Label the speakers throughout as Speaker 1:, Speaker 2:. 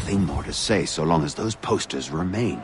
Speaker 1: nothing more to say so long as those posters remain.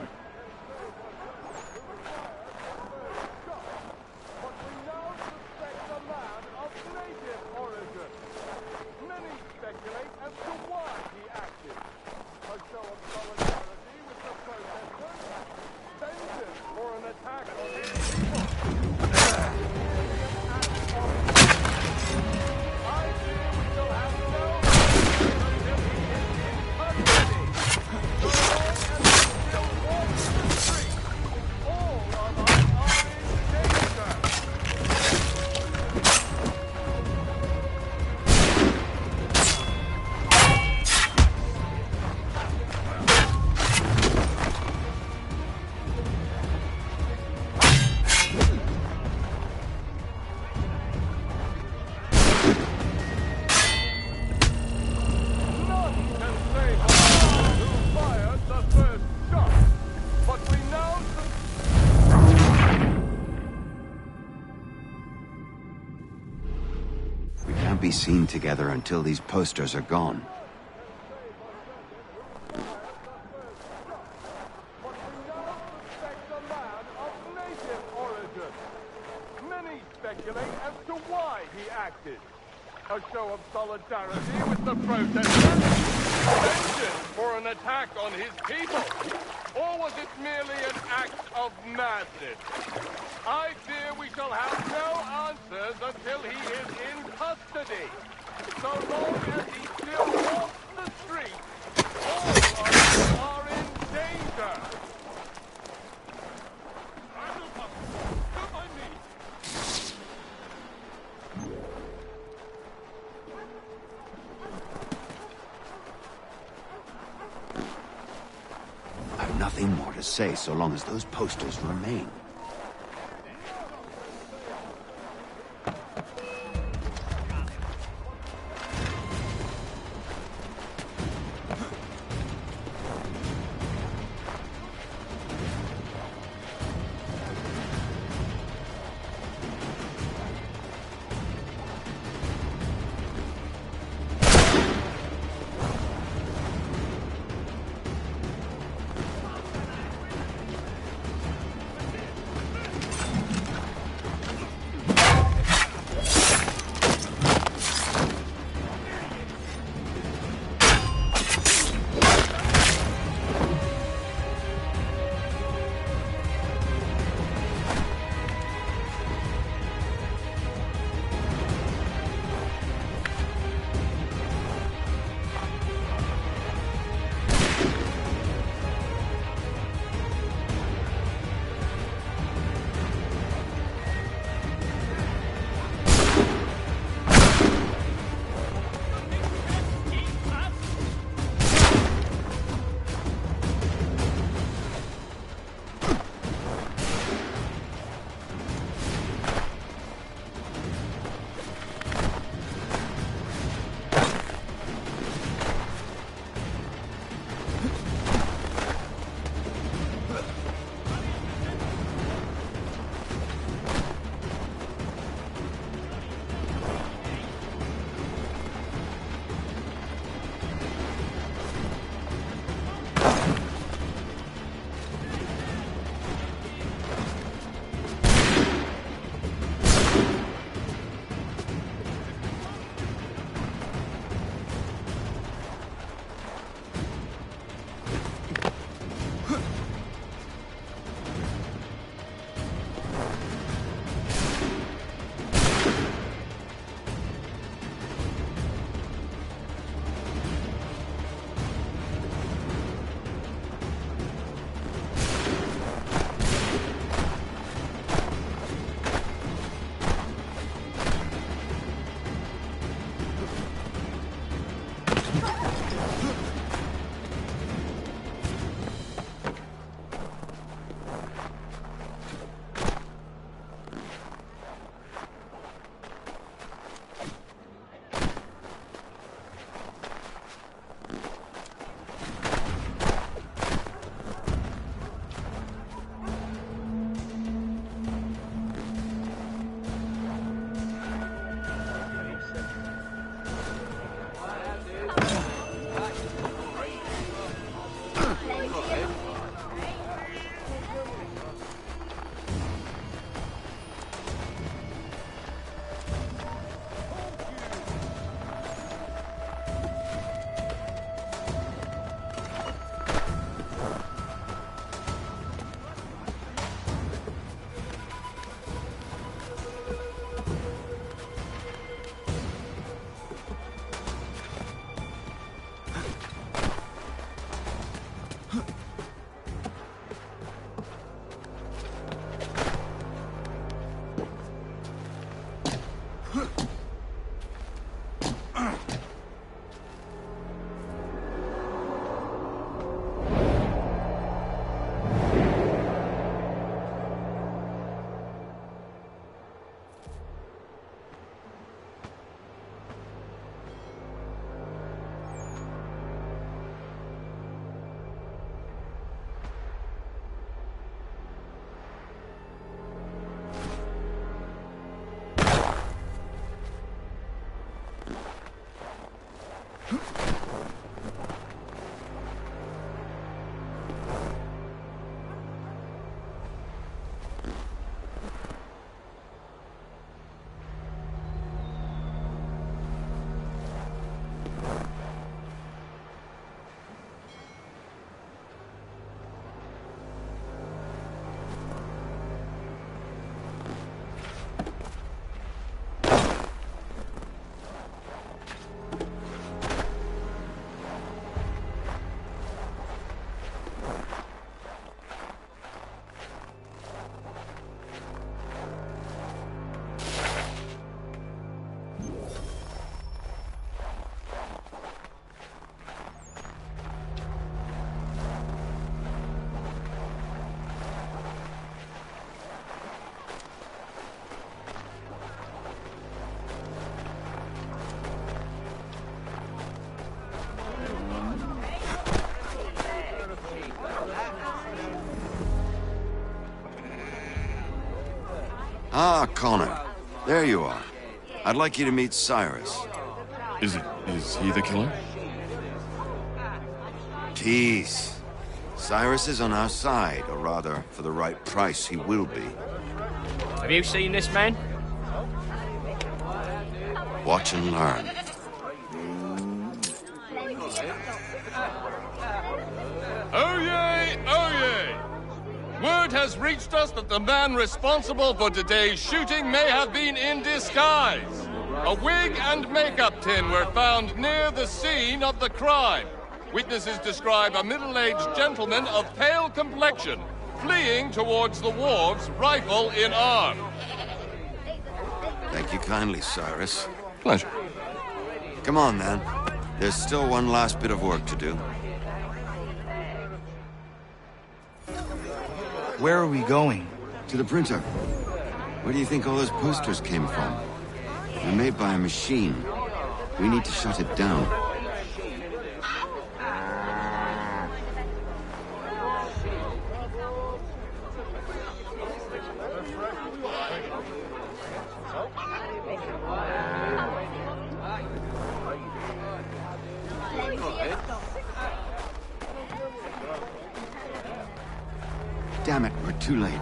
Speaker 1: Be seen together until these posters are gone.
Speaker 2: Many speculate as to why he acted. A show of solidarity with the protesters? Vengeance for an attack on his people? Or was it merely an act of madness? I fear we shall have no answers until he is in custody. So long as he still walks the streets, all of us are in danger.
Speaker 1: I've nothing more to say so long as those posters remain. Ah, Connor. There you are. I'd like you to meet Cyrus.
Speaker 3: Is he the killer?
Speaker 1: Tease. Cyrus is on our side, or rather, for the right price, he will be.
Speaker 4: Have you seen this man?
Speaker 1: Watch and learn.
Speaker 2: Oh yay, oh yay! Word has reached us that the man responsible for today's shooting may have been in disguise. A wig and makeup tin were found near the scene of the crime. Witnesses describe a middle-aged gentleman of pale complexion fleeing towards the wharves, rifle in arm.
Speaker 1: Thank you kindly, Cyrus.
Speaker 3: Pleasure.
Speaker 1: Come on, then. There's still one last bit of work to do.
Speaker 5: Where are we going?
Speaker 1: To the printer. Where do you think all those posters came from? They're made by a machine. We need to shut it down. Damn it, we're too late.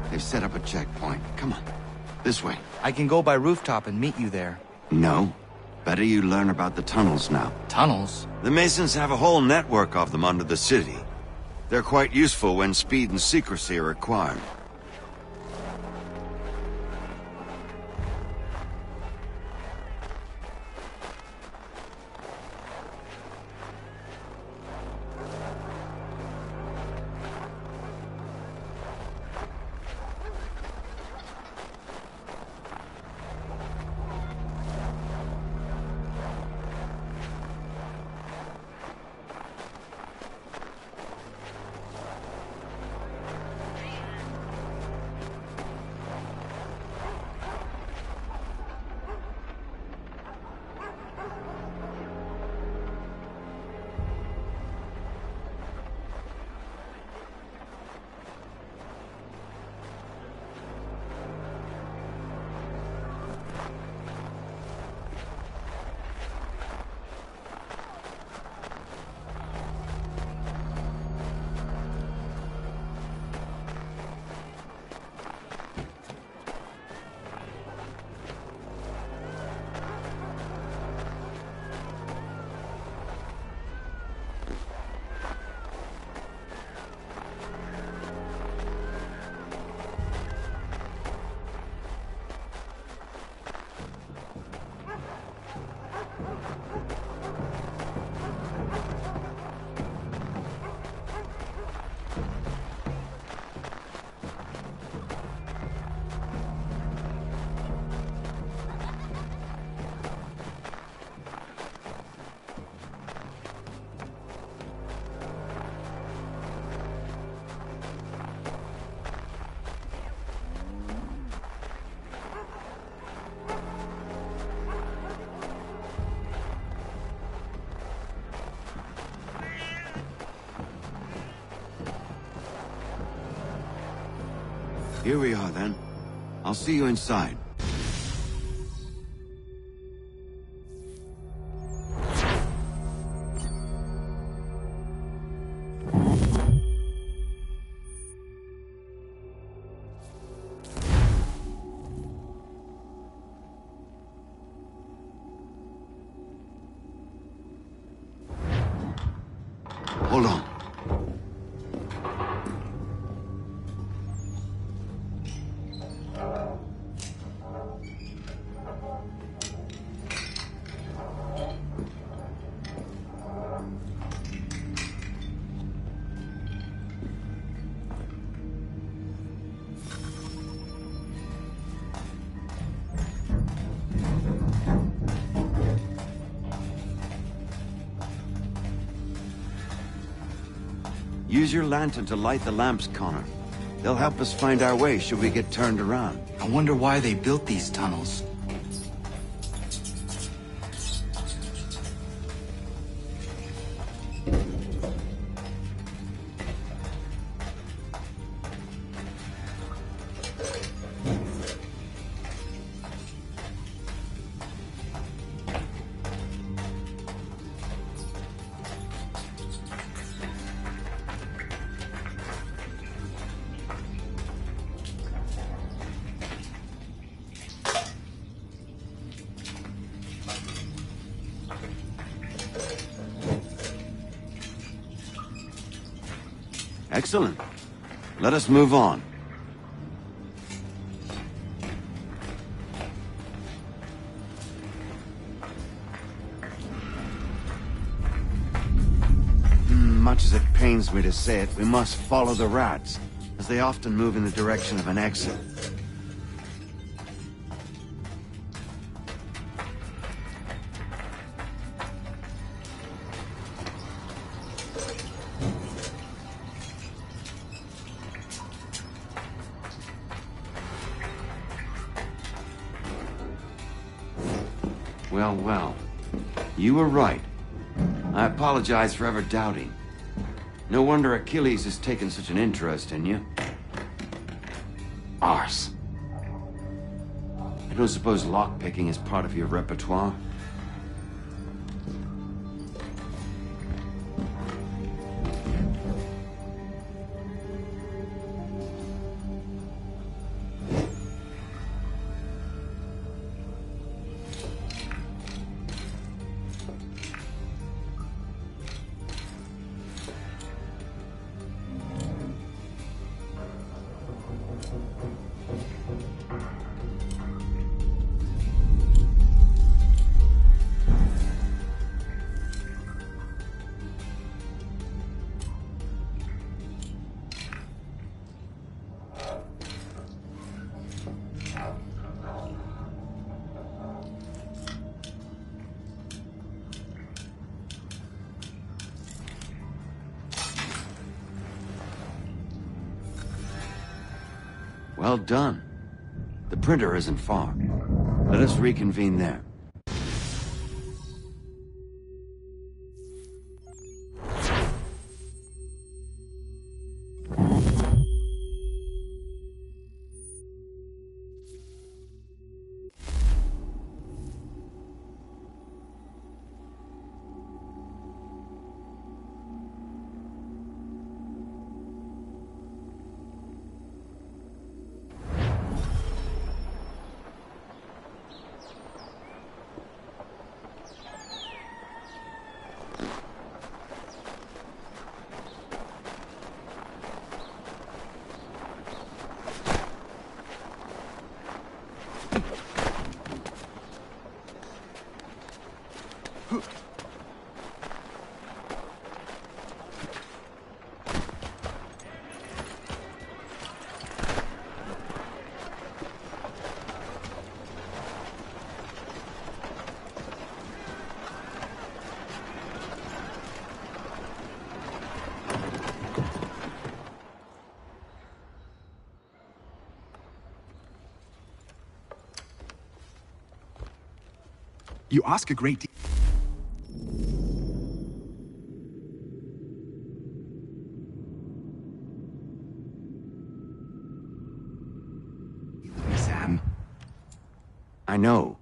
Speaker 1: They've set up a checkpoint. Come on. This way.
Speaker 5: I can go by rooftop and meet you there.
Speaker 1: No. Better you learn about the tunnels now.
Speaker 5: Tunnels?
Speaker 1: The Masons have a whole network of them under the city. They're quite useful when speed and secrecy are required. Here we are, then. I'll see you inside. Hold on. Use your lantern to light the lamps, Connor. They'll help us find our way should we get turned around.
Speaker 5: I wonder why they built these tunnels.
Speaker 1: Excellent. Let us move on. Much as it pains me to say it, we must follow the rats, as they often move in the direction of an exit. Well, well. You were right. I apologize for ever doubting. No wonder Achilles has taken such an interest in you. Arse. I don't suppose lockpicking is part of your repertoire? Well done. The printer isn't far. Let us reconvene there.
Speaker 6: You ask a great deal. Sam.
Speaker 1: I know,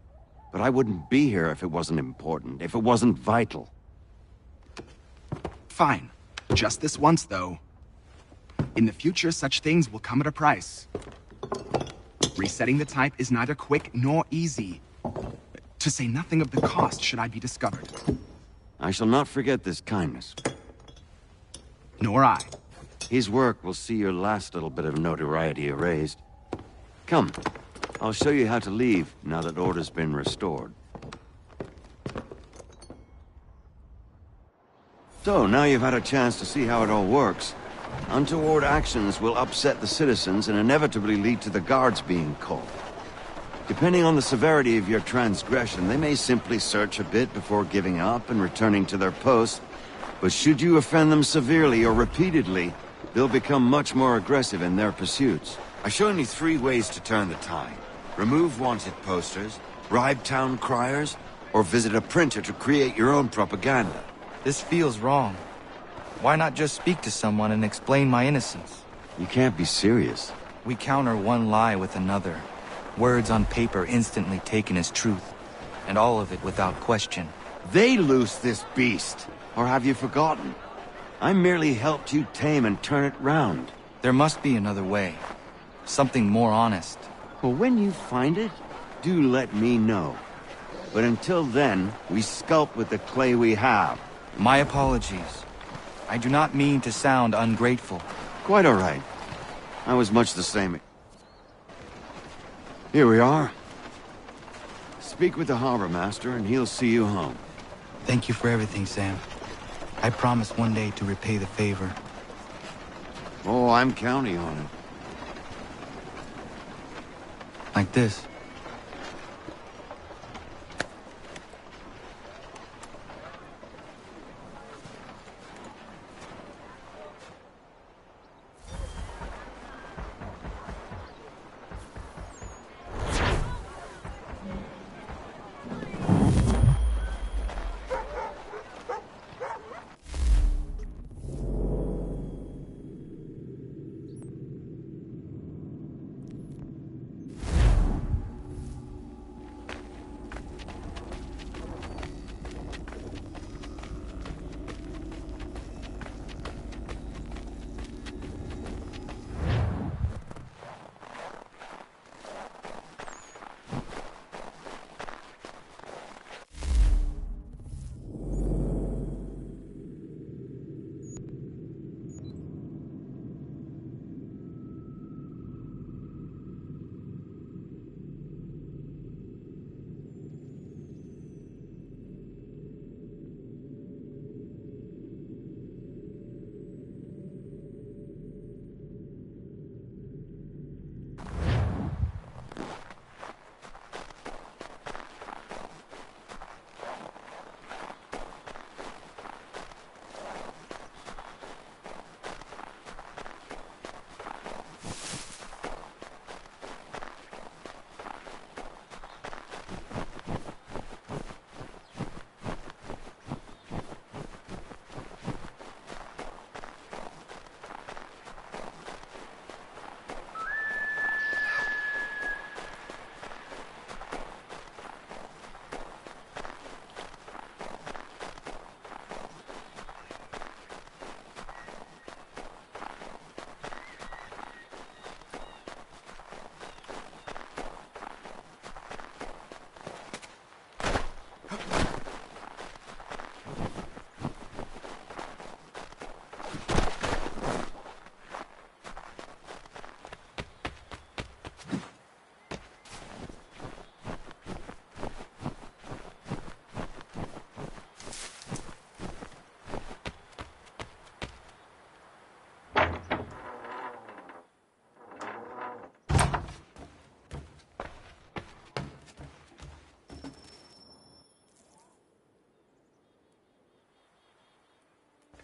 Speaker 1: but I wouldn't be here if it wasn't important, if it wasn't vital.
Speaker 6: Fine. Just this once, though. In the future, such things will come at a price. Resetting the type is neither quick nor easy. To say nothing of the cost should I be discovered.
Speaker 1: I shall not forget this kindness.
Speaker 6: Nor I.
Speaker 1: His work will see your last little bit of notoriety erased. Come, I'll show you how to leave now that order's been restored. So, now you've had a chance to see how it all works. Untoward actions will upset the citizens and inevitably lead to the guards being called. Depending on the severity of your transgression, they may simply search a bit before giving up and returning to their posts. But should you offend them severely or repeatedly, they'll become much more aggressive in their pursuits. I've shown you 3 ways to turn the tide. Remove wanted posters, bribe town criers, or visit a printer to create your own propaganda.
Speaker 5: This feels wrong. Why not just speak to someone and explain my innocence?
Speaker 1: You can't be serious.
Speaker 5: We counter one lie with another. Words on paper instantly taken as truth. And all of it without question.
Speaker 1: They loose this beast. Or have you forgotten? I merely helped you tame and turn it round.
Speaker 5: There must be another way. Something more honest.
Speaker 1: Well, when you find it, do let me know. But until then, we sculpt with the clay we have.
Speaker 5: My apologies. I do not mean to sound ungrateful.
Speaker 1: Quite all right. I was much the same. Here we are. Speak with the harbor master, and he'll see you home.
Speaker 5: Thank you for everything, Sam. I promise one day to repay the favor.
Speaker 1: Oh, I'm counting on it.
Speaker 5: Like this.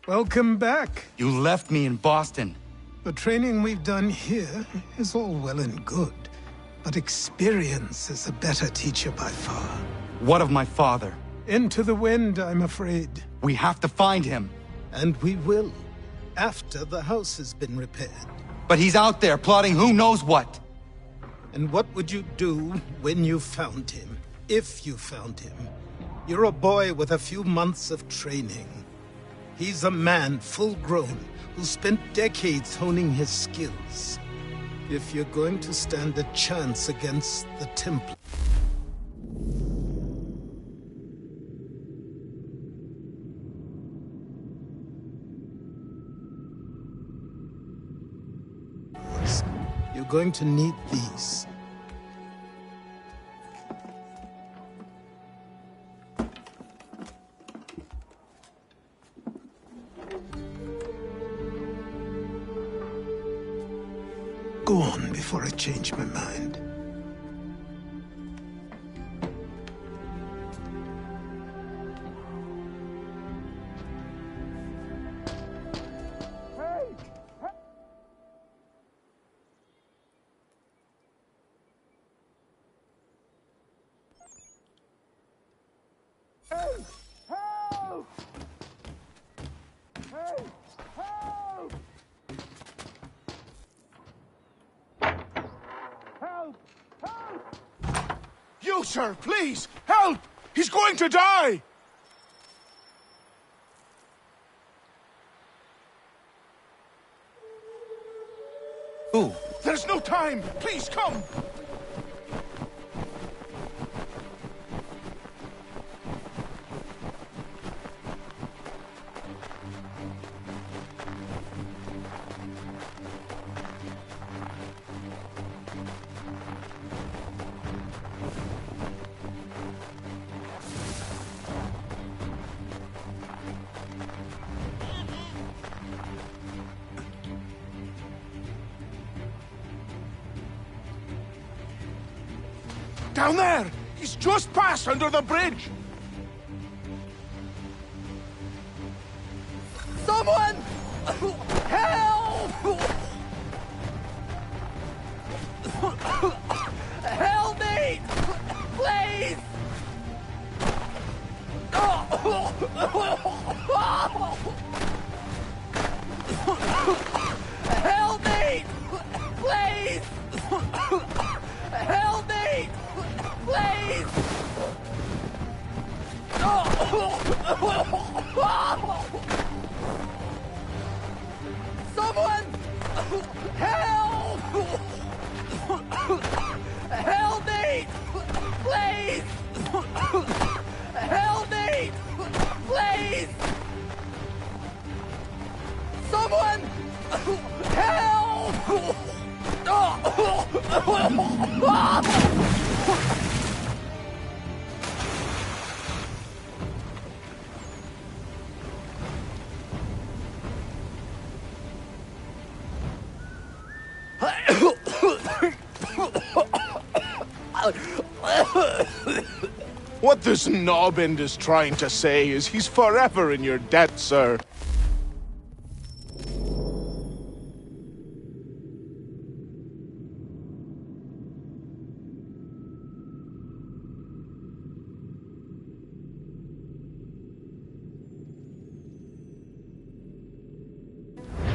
Speaker 7: Welcome back.
Speaker 5: You left me in Boston.
Speaker 7: The training we've done here is all well and good, but experience is a better teacher by far.
Speaker 5: What of my father?
Speaker 7: Into the wind, I'm afraid.
Speaker 5: We have to find him.
Speaker 7: And we will, after the house has been repaired.
Speaker 5: But he's out there plotting who knows what.
Speaker 7: And what would you do when you found him? If you found him? You're a boy with a few months of training. He's a man full grown who spent decades honing his skills. If you're going to stand a chance against the Templars, you're going to need these. Go on before I change my mind.
Speaker 8: You, sir, please, help! He's going to die!
Speaker 5: Who?
Speaker 8: There's no time! Please, come! Down there! He's just passed under the bridge!
Speaker 9: Someone! Help! Help me! Please! Help me! Please! Help me! Please! Someone! Help! Help me! Please! Help me! Please! Someone! Help!
Speaker 8: What this knobend is trying to say is he's forever in your debt, sir.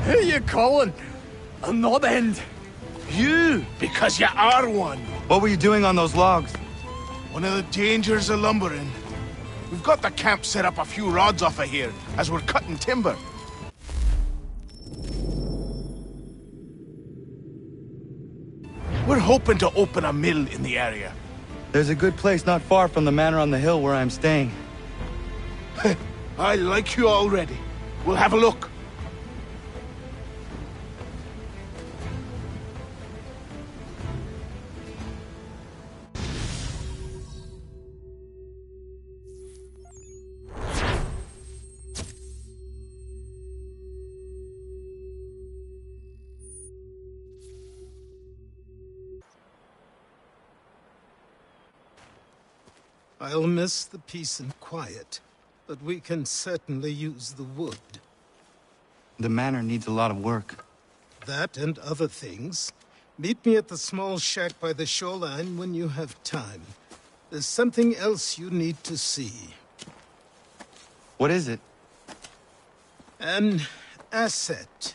Speaker 9: Who you calling? A knobend?
Speaker 8: You, because you are one.
Speaker 5: What were you doing on those logs?
Speaker 8: One of the dangers of lumbering. We've got the camp set up a few rods off of here, as we're cutting timber. We're hoping to open a mill in the area.
Speaker 5: There's a good place not far from the manor on the hill where I'm staying.
Speaker 8: I like you already. We'll have a look.
Speaker 7: I'll miss the peace and quiet, but we can certainly use the wood.
Speaker 5: The manor needs a lot of work.
Speaker 7: That and other things. Meet me at the small shack by the shoreline when you have time. There's something else you need to see.
Speaker 5: What is it?
Speaker 7: An asset.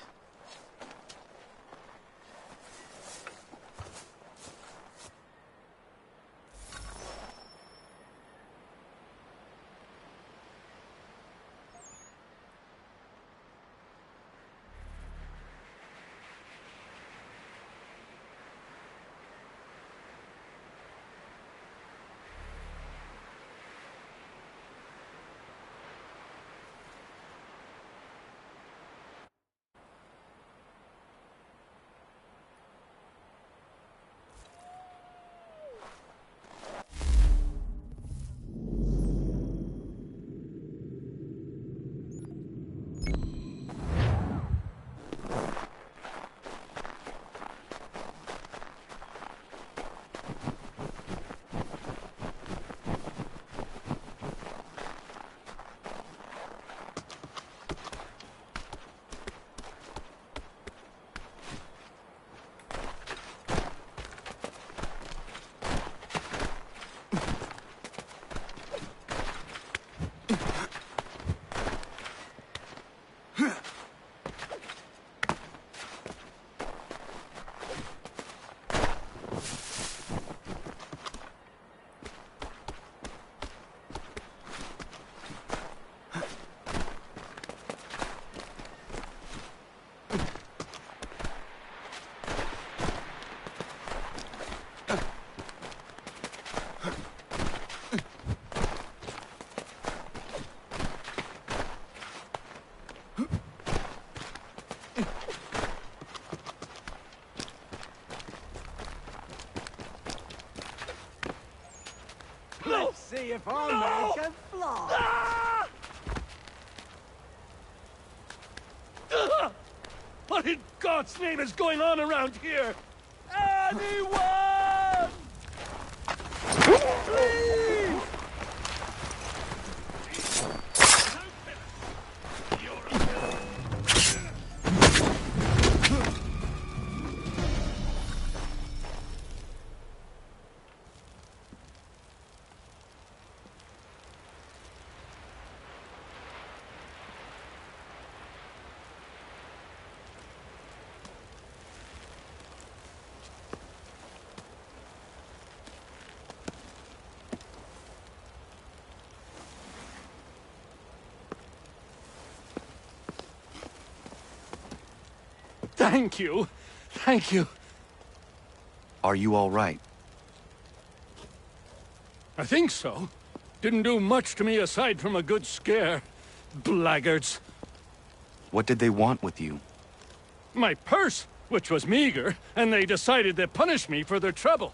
Speaker 9: See if I can fly.
Speaker 2: What in God's name is going on around here? Anyone! Thank you. Thank you.
Speaker 5: Are you all right?
Speaker 2: I think so. Didn't do much to me aside from a good scare. Blackguards.
Speaker 5: What did they want with you?
Speaker 2: My purse, which was meager, and they decided to punish me for their trouble.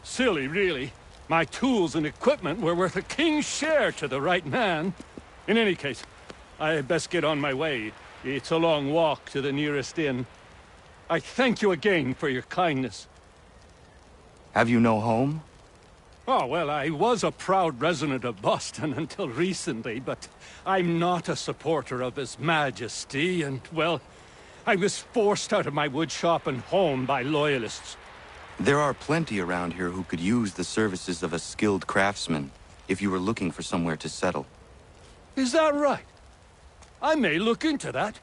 Speaker 2: Silly, really. My tools and equipment were worth a king's share to the right man. In any case, I had best get on my way. It's a long walk to the nearest inn. I thank you again for your kindness.
Speaker 5: Have you no home?
Speaker 2: Oh, well, I was a proud resident of Boston until recently, but I'm not a supporter of His Majesty, and, well, I was forced out of my woodshop and home by loyalists.
Speaker 5: There are plenty around here who could use the services of a skilled craftsman, if you were looking for somewhere to settle.
Speaker 2: Is that right? I may look into that.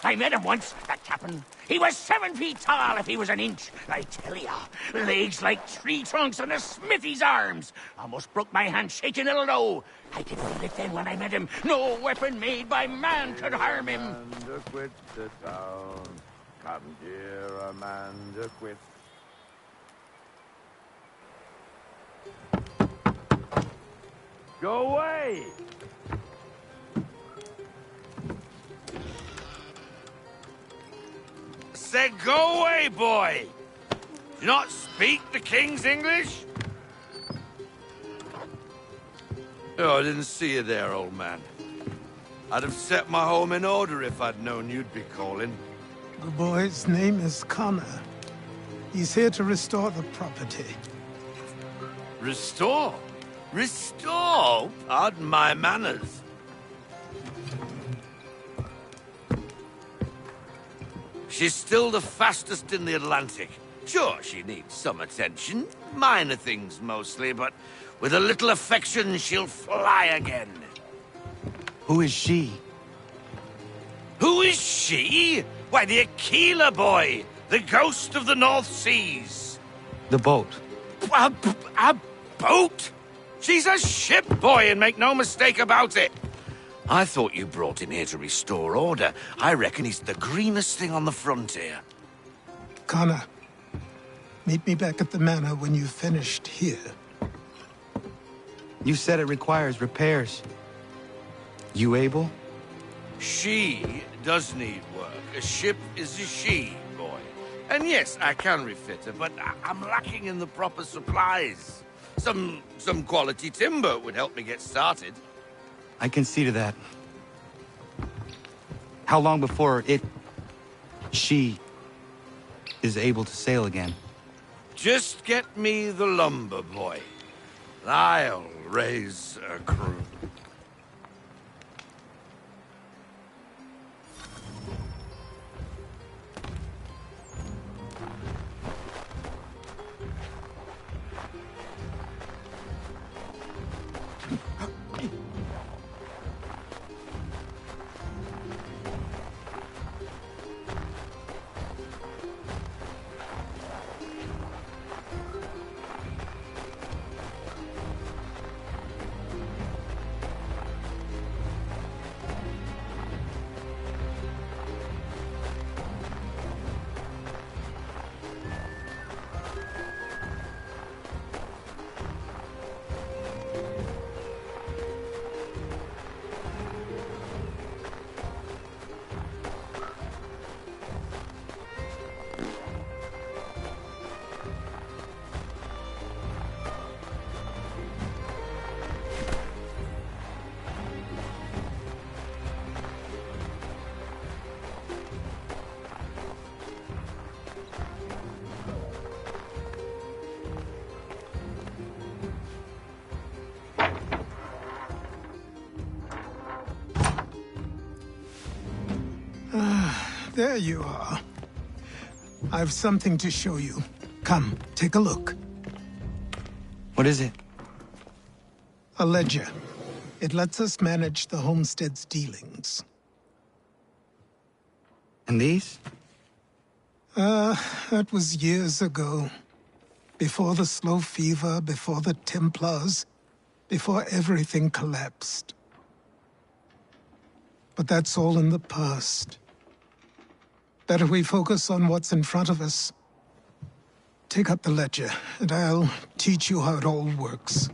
Speaker 10: I met him once. That captain weapon. He was 7 feet tall if he was an inch, I tell ya. Legs like tree trunks and a smithy's arms. Almost broke my hand shaking it'll know. I could feel it then when I met him. No weapon made by man could harm him.
Speaker 2: Amanda quit the town. Come here, Amanda quit. Go away!
Speaker 11: Said go away, boy! Do you not speak the King's English? Oh, I didn't see you there, old man. I'd have set my home in order if I'd known you'd be calling.
Speaker 7: The boy's name is Connor. He's here to restore the property.
Speaker 11: Restore? Restore? Pardon my manners. She's still the fastest in the Atlantic. Sure, she needs some attention. Minor things mostly, but with a little affection, she'll fly again.
Speaker 5: Who is she?
Speaker 11: Who is she? Why, the Aquila boy, the ghost of the North Seas.
Speaker 5: The boat.
Speaker 11: A boat? She's a ship boy, and make no mistake about it. I thought you brought him here to restore order. I reckon he's the greenest thing on the frontier.
Speaker 7: Connor, meet me back at the manor when you've finished here.
Speaker 5: You said it requires repairs. You able?
Speaker 11: She does need work. A ship is a she, boy. And yes, I can refit her, but I'm lacking in the proper supplies. Some quality timber would help me get started.
Speaker 5: I can see to that. How long before she is able to sail again?
Speaker 11: Just get me the lumber, boy. I'll raise a crew.
Speaker 7: There you are. I've something to show you. Come, take a look.
Speaker 5: What is it?
Speaker 7: A ledger. It lets us manage the homestead's dealings.
Speaker 5: And these?
Speaker 7: That was years ago. Before the slow fever, before the Templars, before everything collapsed. But that's all in the past. Better we focus on what's in front of us. Take up the ledger, and I'll teach you how it all works.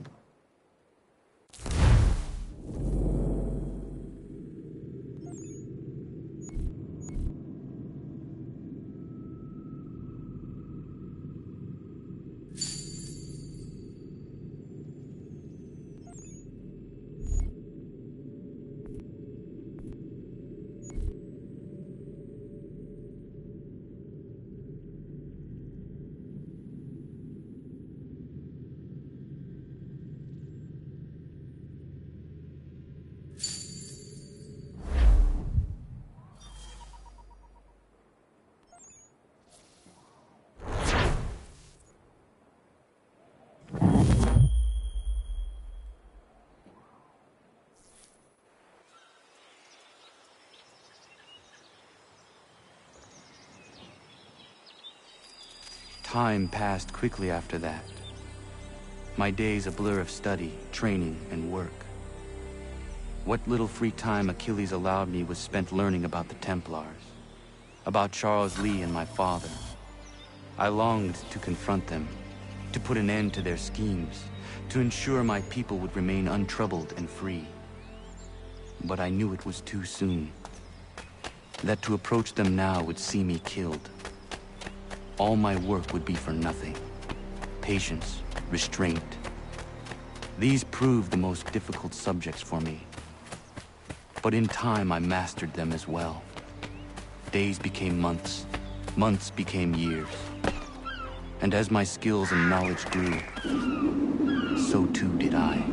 Speaker 5: Time passed quickly after that. My days a blur of study, training, and work. What little free time Achilles allowed me was spent learning about the Templars, about Charles Lee and my father. I longed to confront them, to put an end to their schemes, to ensure my people would remain untroubled and free. But I knew it was too soon, that to approach them now would see me killed. All my work would be for nothing. Patience, restraint. These proved the most difficult subjects for me. But in time, I mastered them as well. Days became months, months became years. And as my skills and knowledge grew, so too did I.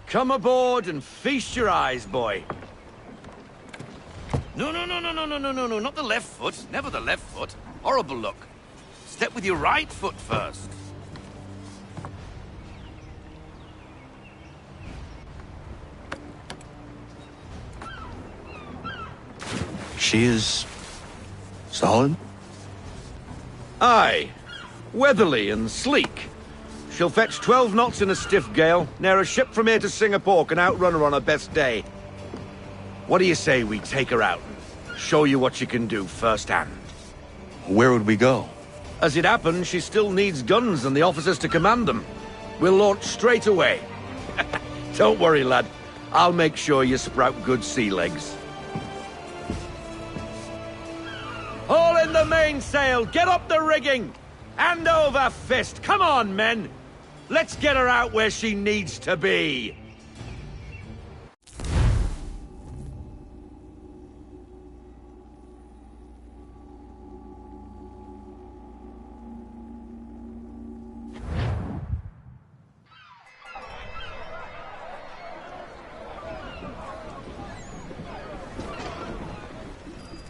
Speaker 11: Come aboard and feast your eyes, boy. No, not the left foot. Never the left foot. Horrible look. Step with your right foot first.
Speaker 1: She is... solid?
Speaker 11: Aye. Weatherly and sleek. She'll fetch 12 knots in a stiff gale, ne'er a ship from here to Singapore can outrun her on her best day. What do you say we take her out and show you what she can do firsthand?
Speaker 1: Where would we go?
Speaker 11: As it happens, she still needs guns and the officers to command them. We'll launch straight away. Don't worry, lad. I'll make sure you sprout good sea legs. Haul in the mainsail! Get up the rigging! Hand over fist! Come on, men! Let's get her out where she needs to be!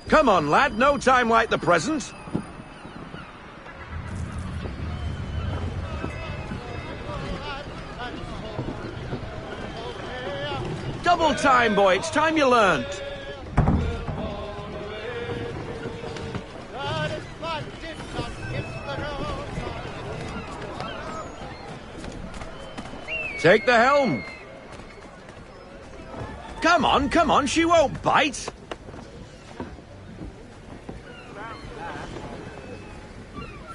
Speaker 11: Come on, lad, no time like the present. Double time, boy, it's time you learnt. Take the helm. Come on, she won't bite.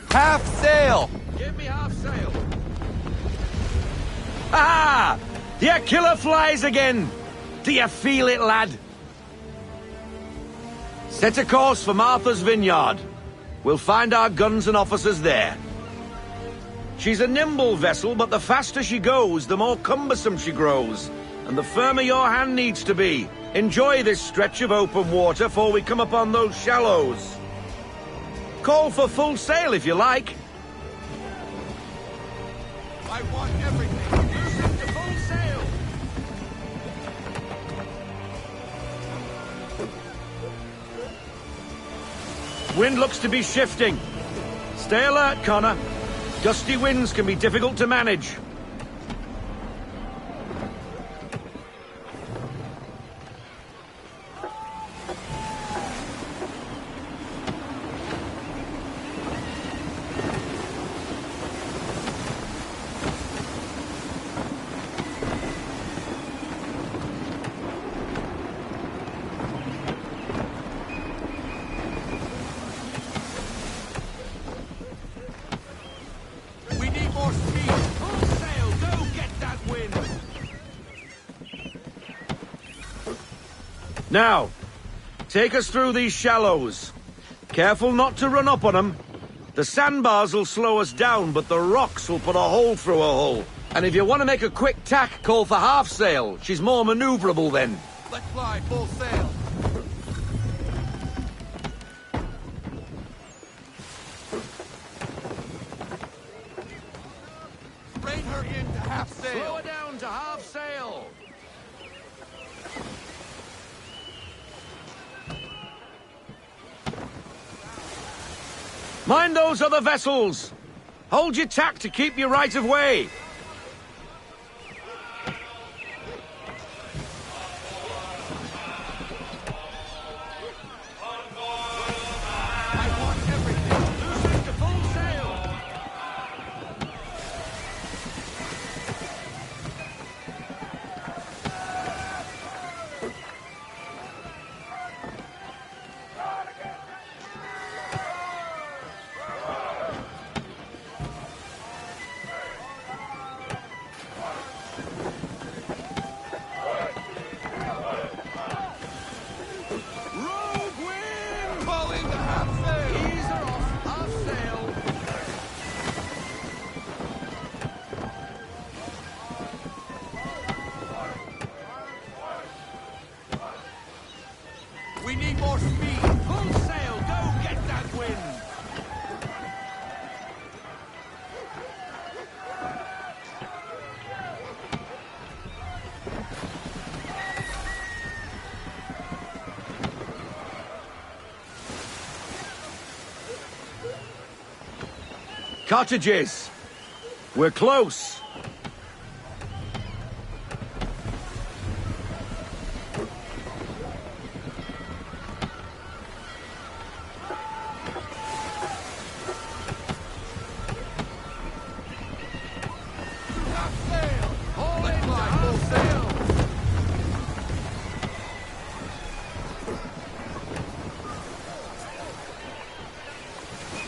Speaker 1: Half sail!
Speaker 11: Give me half sail. Ah! The killer flies again! Do you feel it, lad? Set a course for Martha's Vineyard. We'll find our guns and officers there. She's a nimble vessel, but the faster she goes, the more cumbersome she grows. And the firmer your hand needs to be. Enjoy this stretch of open water before we come upon those shallows. Call for full sail if you like. I want everything. Loosen to full sail. Wind looks to be shifting. Stay alert, Connor. Gusty winds can be difficult to manage. Now, take us through these shallows. Careful not to run up on them. The sandbars will slow us down, but the rocks will put a hole through a hull. And if you want to make a quick tack, call for half sail. She's more maneuverable then.
Speaker 10: Let's fly full sail. Rein her into half sail.
Speaker 11: Slow her down to half sail. Mind those other vessels! Hold your tack to keep your right of way!
Speaker 10: I want everything.
Speaker 11: Loosen to full sail!
Speaker 10: We need more speed.
Speaker 11: Full sail! Go get that wind! Cottages! We're close!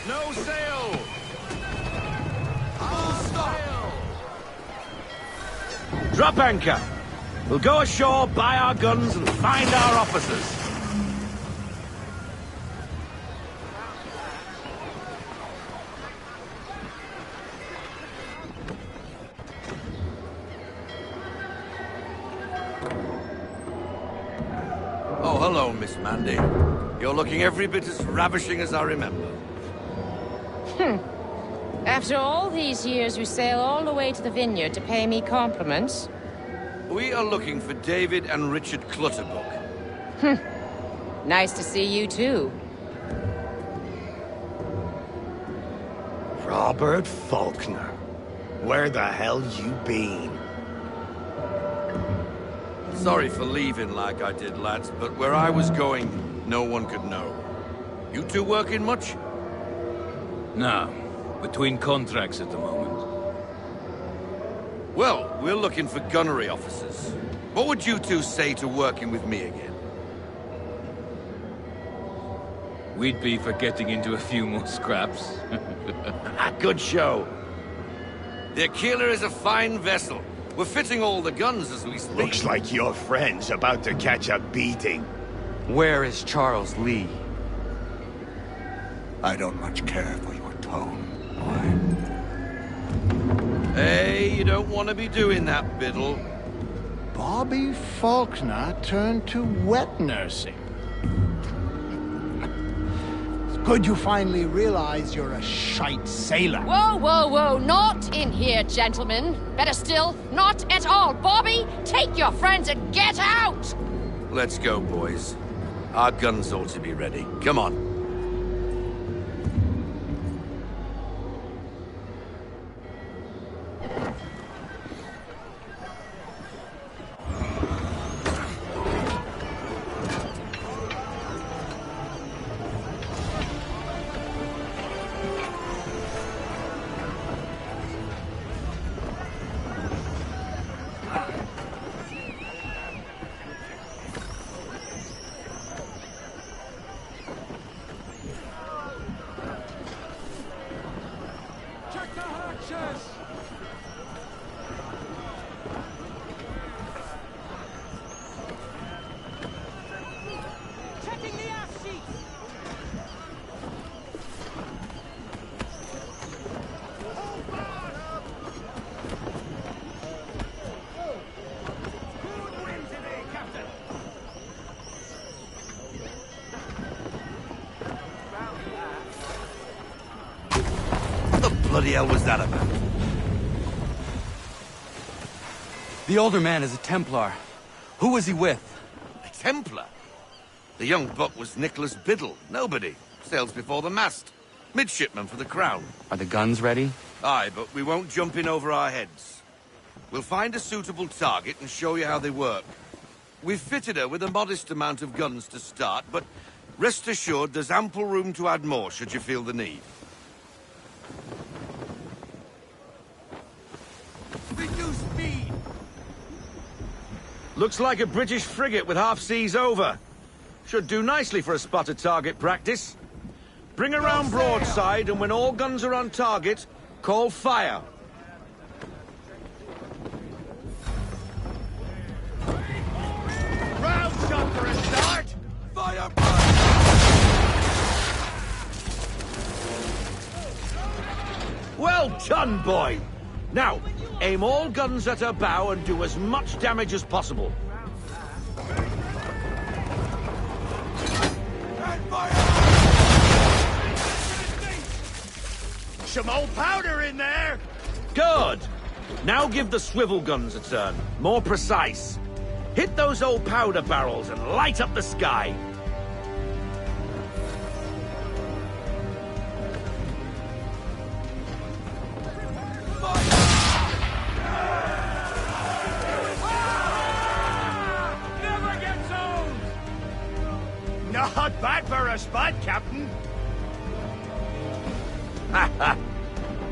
Speaker 11: No sail! Full sail! Drop anchor! We'll go ashore, buy our guns, and find our officers. Oh, hello, Miss Mandy. You're looking every bit as ravishing as I remember.
Speaker 12: After all these years, you sail all the way to the vineyard to pay me compliments?
Speaker 11: We are looking for David and Richard Clutterbuck.
Speaker 12: Nice to see you, too.
Speaker 13: Robert Faulkner. Where the hell you been?
Speaker 11: Sorry for leaving like I did, lads, but where I was going, no one could know. You two working much?
Speaker 14: No. Between contracts at the moment.
Speaker 11: Well, we're looking for gunnery officers. What would you two say to working with me again?
Speaker 14: We'd be for getting into a few more scraps.
Speaker 11: Good show. The Aquila is a fine vessel. We're fitting all the guns as we speak.
Speaker 13: Looks like your friend's about to catch a beating.
Speaker 5: Where is Charles Lee?
Speaker 13: I don't much care for your tone.
Speaker 11: Hey, you don't want to be doing that, Biddle.
Speaker 13: Bobby Faulkner turned to wet nursing. It's good you finally realize you're a shite sailor.
Speaker 12: Whoa, whoa, whoa. Not in here, gentlemen. Better still, not at all. Bobby, take your friends and get out!
Speaker 11: Let's go, boys. Our guns ought to be ready. Come on. bloody hell was that about?
Speaker 5: The older man is a Templar. Who was he with?
Speaker 11: A Templar? The young buck was Nicholas Biddle. Nobody. Sails before the mast. Midshipman for the Crown.
Speaker 5: Are the guns ready?
Speaker 11: Aye, but we won't jump in over our heads. We'll find a suitable target and show you how they work. We've fitted her with a modest amount of guns to start, but rest assured there's ample room to add more should you feel the need.
Speaker 2: Reduce speed!
Speaker 15: Looks like a British frigate with half seas over. Should do nicely for a spotted target practice. Bring her round broadside, and when all guns are on target, call fire.
Speaker 2: Round shot for a start! Fire!
Speaker 15: Well done, boy! Now, aim all guns at her bow and do as much damage as possible.
Speaker 2: Some old powder in there!
Speaker 15: Good! Now give the swivel guns a turn. More precise. Hit those old powder barrels and light up the sky.
Speaker 2: Never gets old! Not bad for a spot, Captain.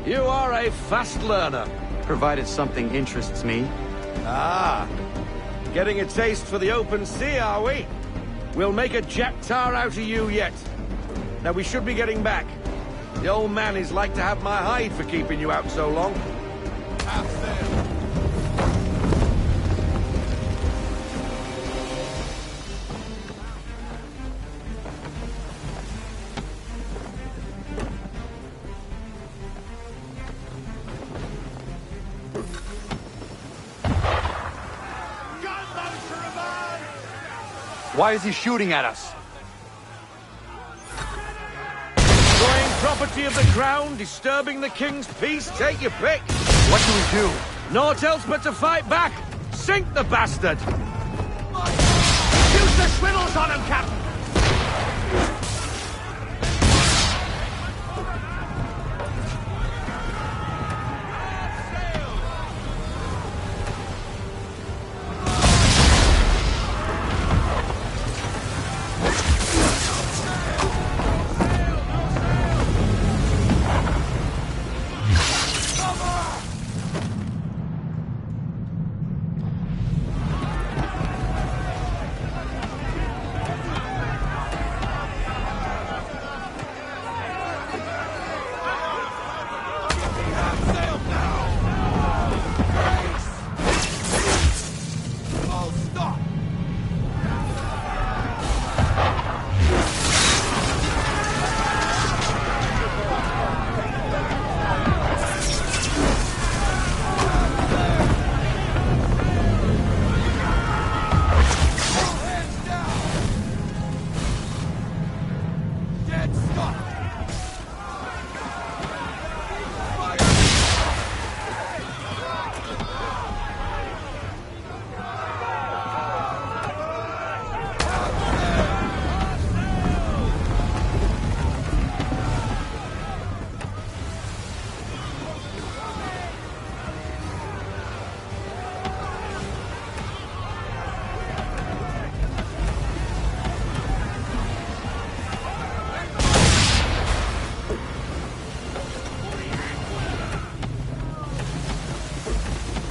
Speaker 15: You are a fast learner.
Speaker 5: Provided something interests me.
Speaker 15: Ah, getting a taste for the open sea, are we? We'll make a Jack Tar out of you yet. Now we should be getting back. The old man is like to have my hide for keeping you out so long.
Speaker 5: Why is he shooting at us?
Speaker 15: Destroying property of the crown, disturbing the king's peace, take your pick.
Speaker 5: What do we do?
Speaker 15: Naught else but to fight back. Sink the bastard.
Speaker 2: Use the swivels on him, Captain!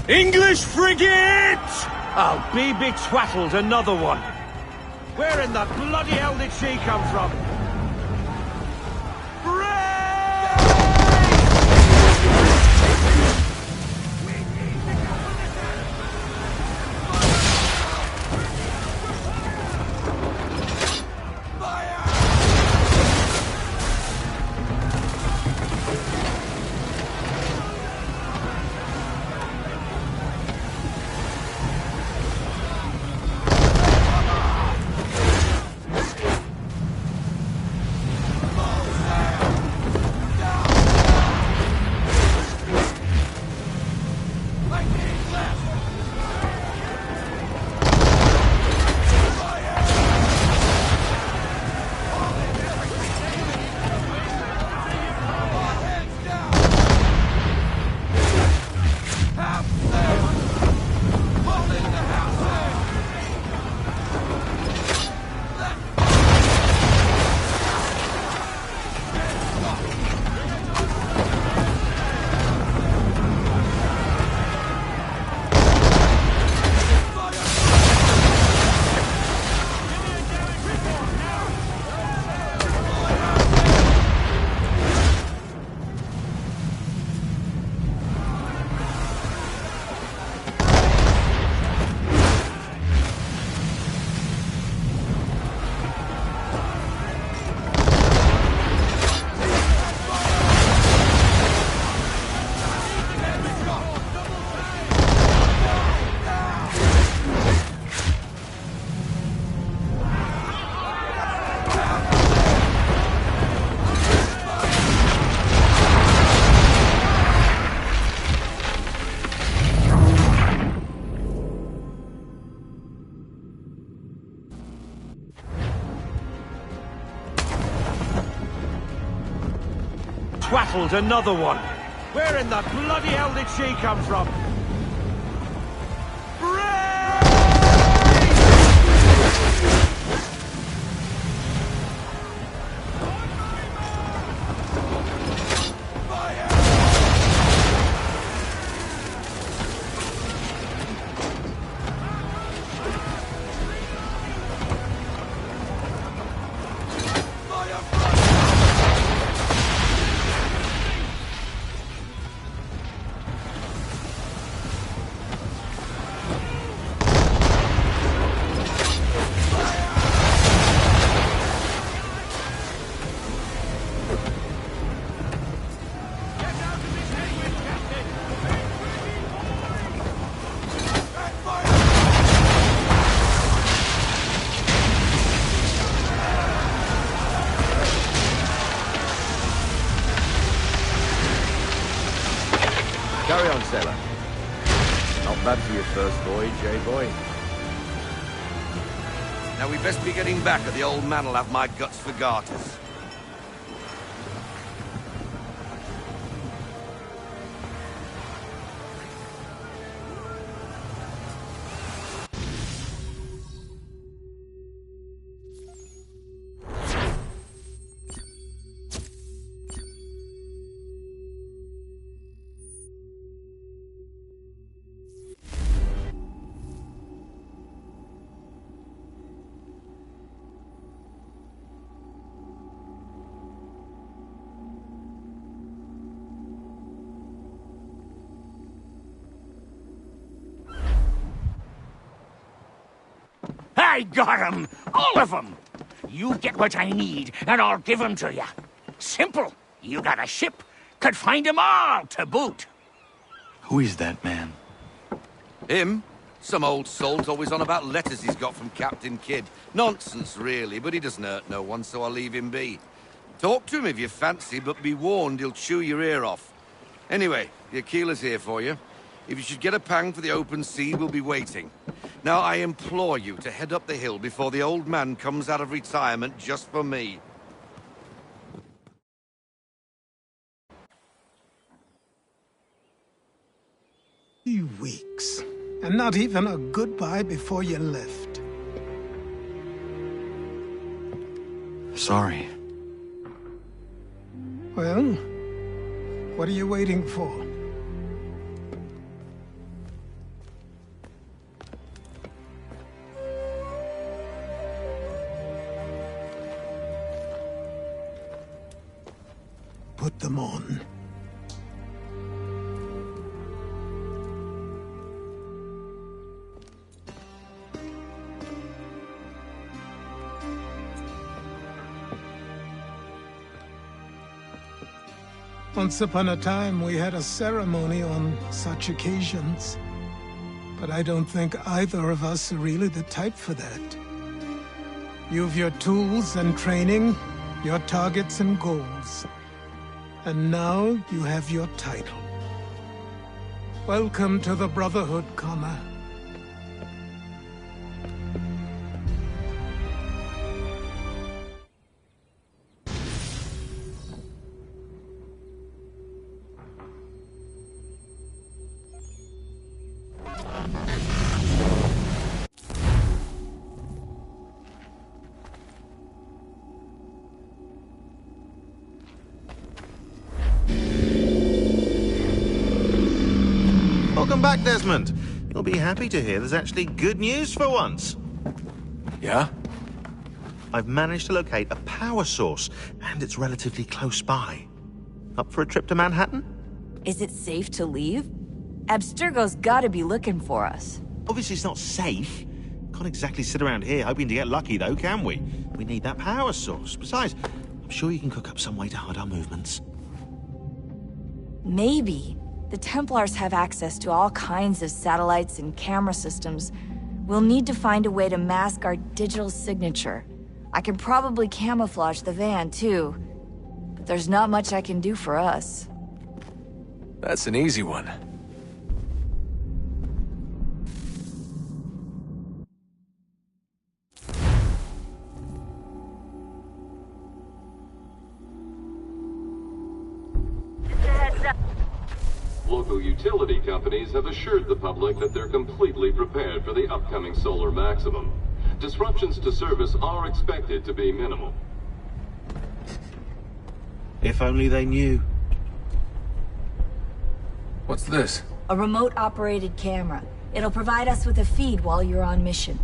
Speaker 15: English frigate! I'll be betwattled, another one. Where in the bloody hell did she come from? twaddled another one. Where in the bloody hell did she come from? Carry on, sailor. Not bad for your first voyage, eh, boy?
Speaker 11: Now we'd best be getting back, or the old man'll have my guts for garters.
Speaker 10: I got 'em! All of 'em! You get what I need, and I'll give 'em to you. Simple. You got a ship. Could find 'em all to boot.
Speaker 5: Who is that man?
Speaker 11: Him? Some old salt always on about letters he's got from Captain Kidd. Nonsense, really, but he doesn't hurt no one, so I'll leave him be. Talk to him if you fancy, but be warned he'll chew your ear off. Anyway, the Aquila's here for you. If you should get a pang for the open sea, we'll be waiting. Now, I implore you to head up the hill before the old man comes out of retirement just for me.
Speaker 7: 3 weeks. And not even a goodbye before you left.
Speaker 5: Sorry.
Speaker 7: Well, what are you waiting for? Put them on. Once upon a time, we had a ceremony on such occasions. But I don't think either of us are really the type for that. You've your tools and training, your targets and goals. And now you have your title. Welcome to the Brotherhood, Connor.
Speaker 16: Welcome back, Desmond. You'll be happy to hear there's actually good news for once.
Speaker 3: Yeah?
Speaker 16: I've managed to locate a power source, and it's relatively close by. Up for a trip to Manhattan?
Speaker 17: Is it safe to leave? Abstergo's gotta be looking for us.
Speaker 16: Obviously it's not safe. Can't exactly sit around here hoping to get lucky, though, can we? We need that power source. Besides, I'm sure you can cook up some way to hide our movements.
Speaker 17: Maybe. The Templars have access to all kinds of satellites and camera systems. We'll need to find a way to mask our digital signature. I can probably camouflage the van, too. But there's not much I can do for us.
Speaker 3: That's an easy one.
Speaker 18: Local utility companies have assured the public that they're completely prepared for the upcoming solar maximum. Disruptions to service are expected to be minimal.
Speaker 16: If only they knew.
Speaker 3: What's this?
Speaker 17: A remote-operated camera. It'll provide us with a feed while you're on mission.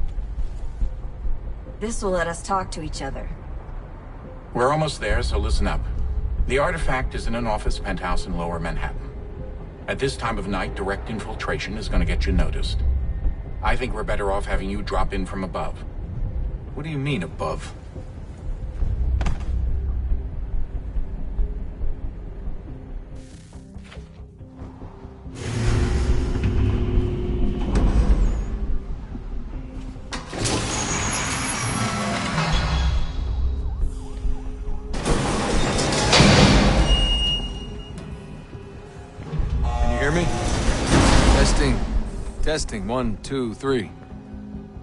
Speaker 17: This will let us talk to each other.
Speaker 19: We're almost there, so listen up. The artifact is in an office penthouse in Lower Manhattan. At this time of night, direct infiltration is going to get you noticed. I think we're better off having you drop in from above.
Speaker 3: What do you mean, above? Testing, 1, 2, 3.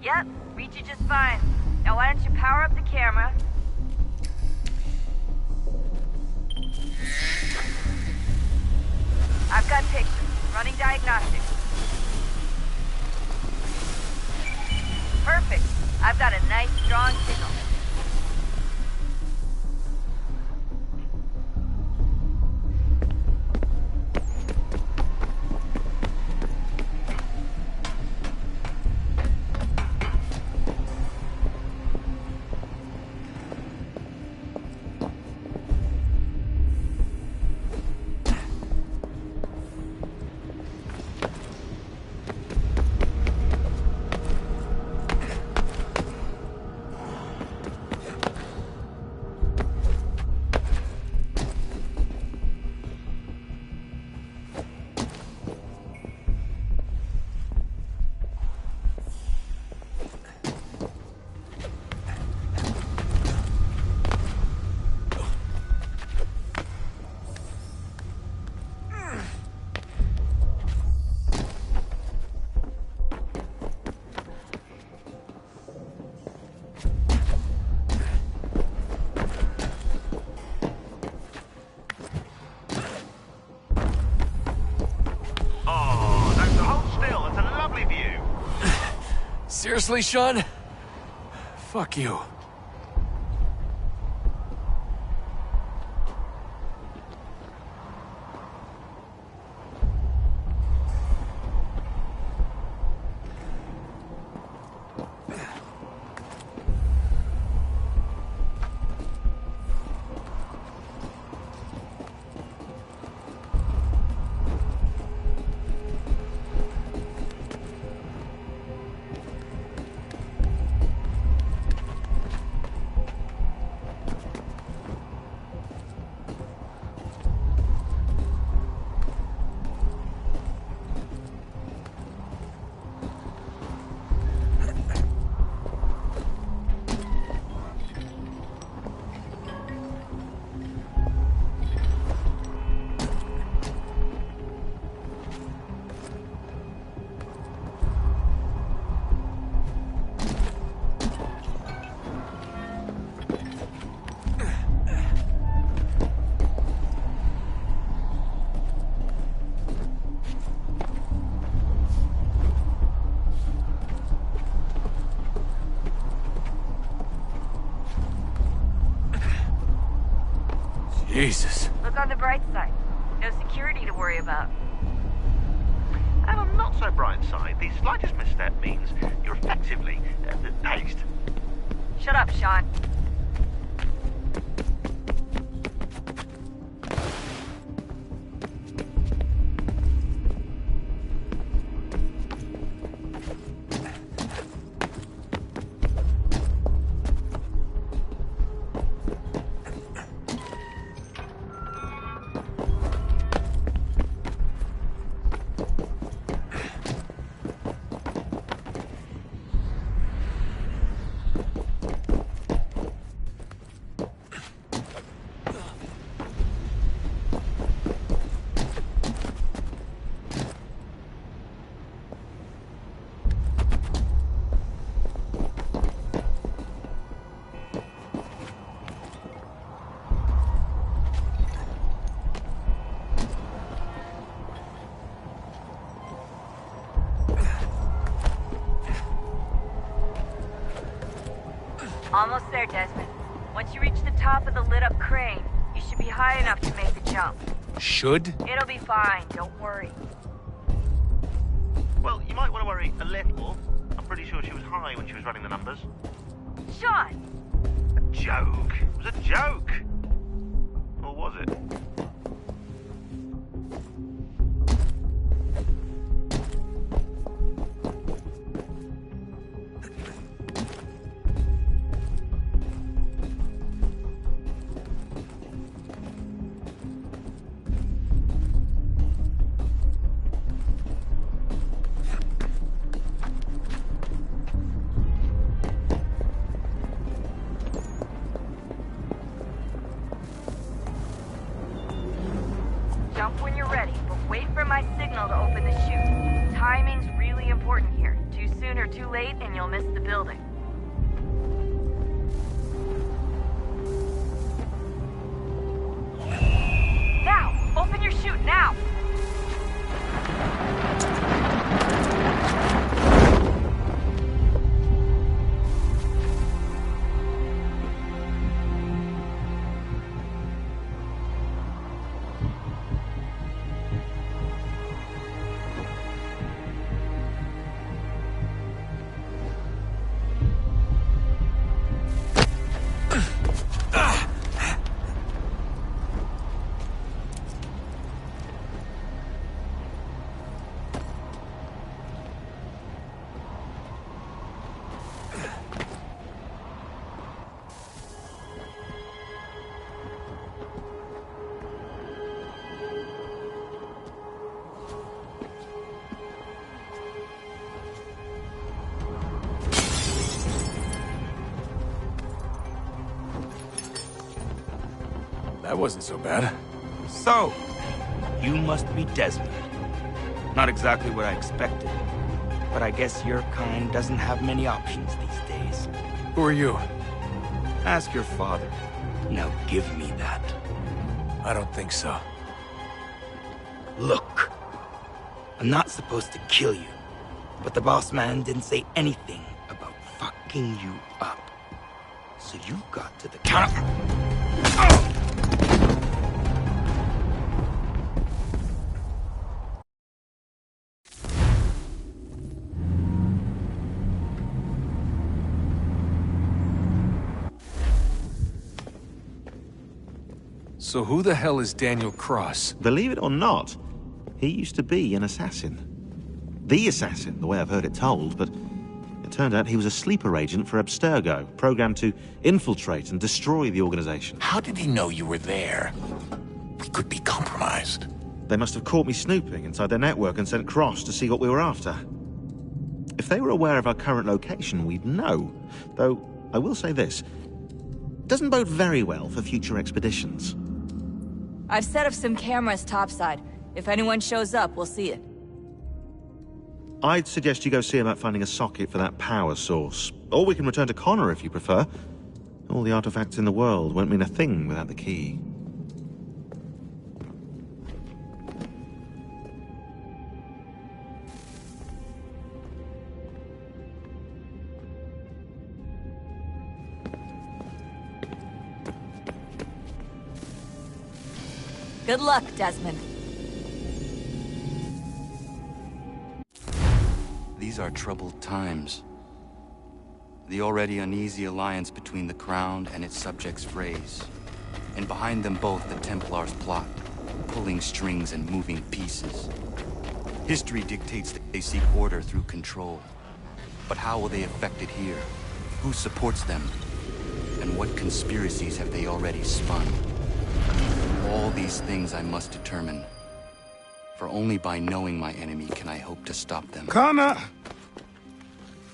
Speaker 17: Yep, reach you just fine. Now why don't you power up the camera? I've got pictures. Running diagnostics. Perfect. I've got a nice, strong signal.
Speaker 3: Seriously, Sean? Fuck you. Jesus.
Speaker 17: Look on the bright side. No security to worry about.
Speaker 16: And on the not so bright side, the slightest misstep means you're effectively hazed.
Speaker 17: Shut up, Sean. Almost there, Desmond. Once you reach the top of the lit-up crane, you should be high enough to make the jump.
Speaker 19: Should?
Speaker 17: It'll be fine, don't worry.
Speaker 16: Well, you might want to worry a little. I'm pretty sure she was high when she was running the numbers.
Speaker 17: Sean!
Speaker 16: A joke. It was a joke. Or was it?
Speaker 17: Jump when you're ready, but wait for my signal to open the chute. Timing's really important here. Too soon or too late, and you'll miss the building. Now! Open your chute, now!
Speaker 3: That wasn't so bad.
Speaker 6: So, you must be Desmond. Not exactly what I expected, but I guess your kind doesn't have many options these days.
Speaker 3: Who are you?
Speaker 6: Ask your father. Now give me that.
Speaker 3: I don't think so.
Speaker 6: Look, I'm not supposed to kill you, but the boss man didn't say anything about fucking you up. So you got to the counter.
Speaker 3: So who the hell is Daniel Cross?
Speaker 16: Believe it or not, he used to be an assassin. The assassin, the way I've heard it told, but it turned out he was a sleeper agent for Abstergo, programmed to infiltrate and destroy the organization.
Speaker 19: How did he know you were there? We could be compromised.
Speaker 16: They must have caught me snooping inside their network and sent Cross to see what we were after. If they were aware of our current location, we'd know. Though, I will say this. It doesn't bode very well for future expeditions.
Speaker 17: I've set up some cameras topside. If anyone shows up, we'll see it.
Speaker 16: I'd suggest you go see about finding a socket for that power source. Or we can return to Connor if you prefer. All the artifacts in the world won't mean a thing without the key.
Speaker 17: Good luck, Desmond.
Speaker 5: These are troubled times. The already uneasy alliance between the Crown and its subjects frays. And behind them both the Templars plot, pulling strings and moving pieces. History dictates that they seek order through control. But how will they affect it here? Who supports them? And what conspiracies have they already spun? All these things I must determine. For only by knowing my enemy can I hope to stop them.
Speaker 7: Connor!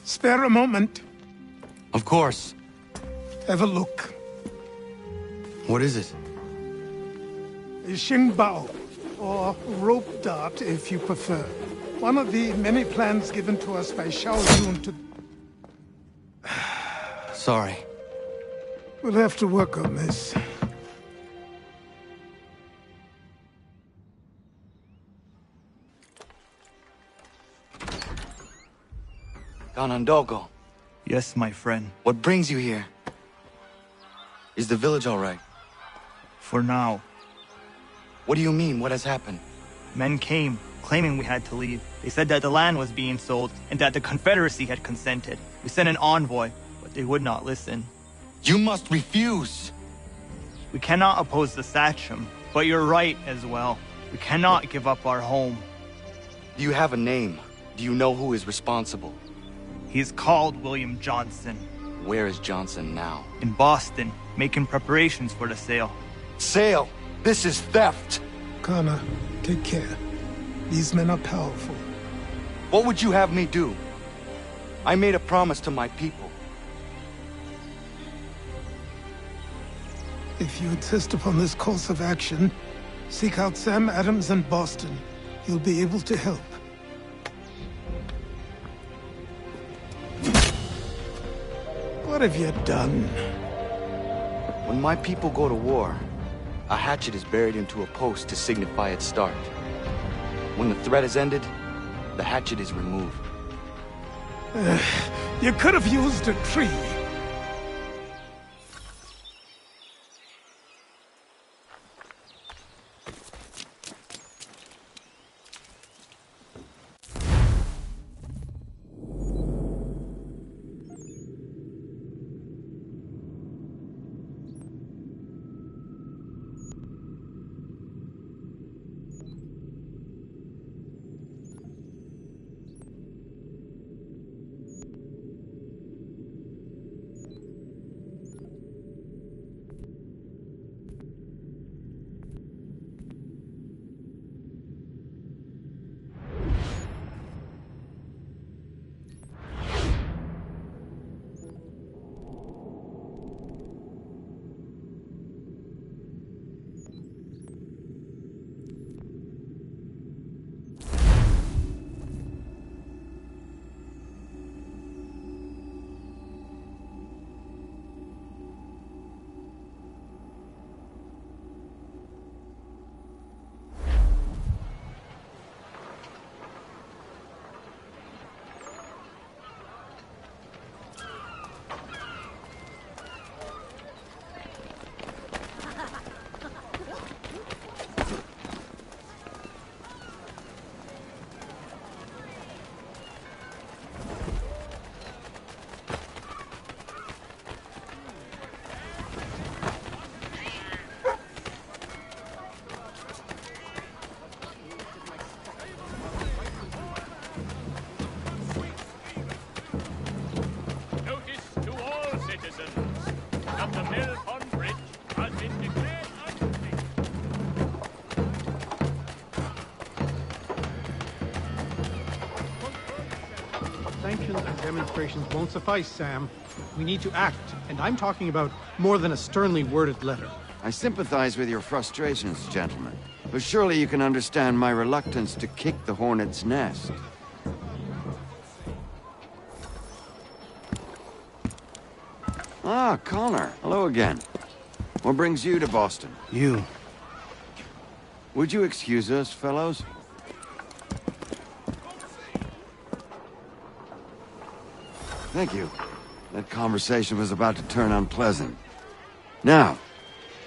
Speaker 7: Spare a moment.
Speaker 5: Of course.
Speaker 7: Have a look.
Speaker 5: What is it?
Speaker 7: A Xingbao, or rope dart if you prefer. One of the many plans given to us by Shao Yun to...
Speaker 5: Sorry.
Speaker 7: We'll have to work on this.
Speaker 5: Ganondogo.
Speaker 20: Yes, my friend.
Speaker 5: What brings you here? Is the village all right?
Speaker 20: For now.
Speaker 5: What do you mean? What has happened?
Speaker 20: Men came, claiming we had to leave. They said that the land was being sold, and that the Confederacy had consented. We sent an envoy, but they would not listen.
Speaker 5: You must refuse!
Speaker 20: We cannot oppose the Sachem, but you're right as well. We cannot give up our home.
Speaker 5: Do you have a name? Do you know who is responsible?
Speaker 20: He's called William Johnson.
Speaker 5: Where is Johnson now?
Speaker 20: In Boston, making preparations for the sale.
Speaker 5: Sale? This is theft!
Speaker 7: Connor, take care. These men are powerful.
Speaker 5: What would you have me do? I made a promise to my people.
Speaker 7: If you insist upon this course of action, seek out Sam Adams in Boston. He'll be able to help. What have you done?
Speaker 5: When my people go to war, a hatchet is buried into a post to signify its start. When the threat is ended, the hatchet is removed.
Speaker 7: You could have used a tree.
Speaker 21: Sanctions and demonstrations won't suffice, Sam. We need to act, and I'm talking about more than a sternly worded letter.
Speaker 1: I sympathize with your frustrations, gentlemen. But surely you can understand my reluctance to kick the hornet's nest. Ah, Connor. Hello again. What brings you to Boston?
Speaker 20: You.
Speaker 1: Would you excuse us, fellows? Thank you. That conversation was about to turn unpleasant. Now,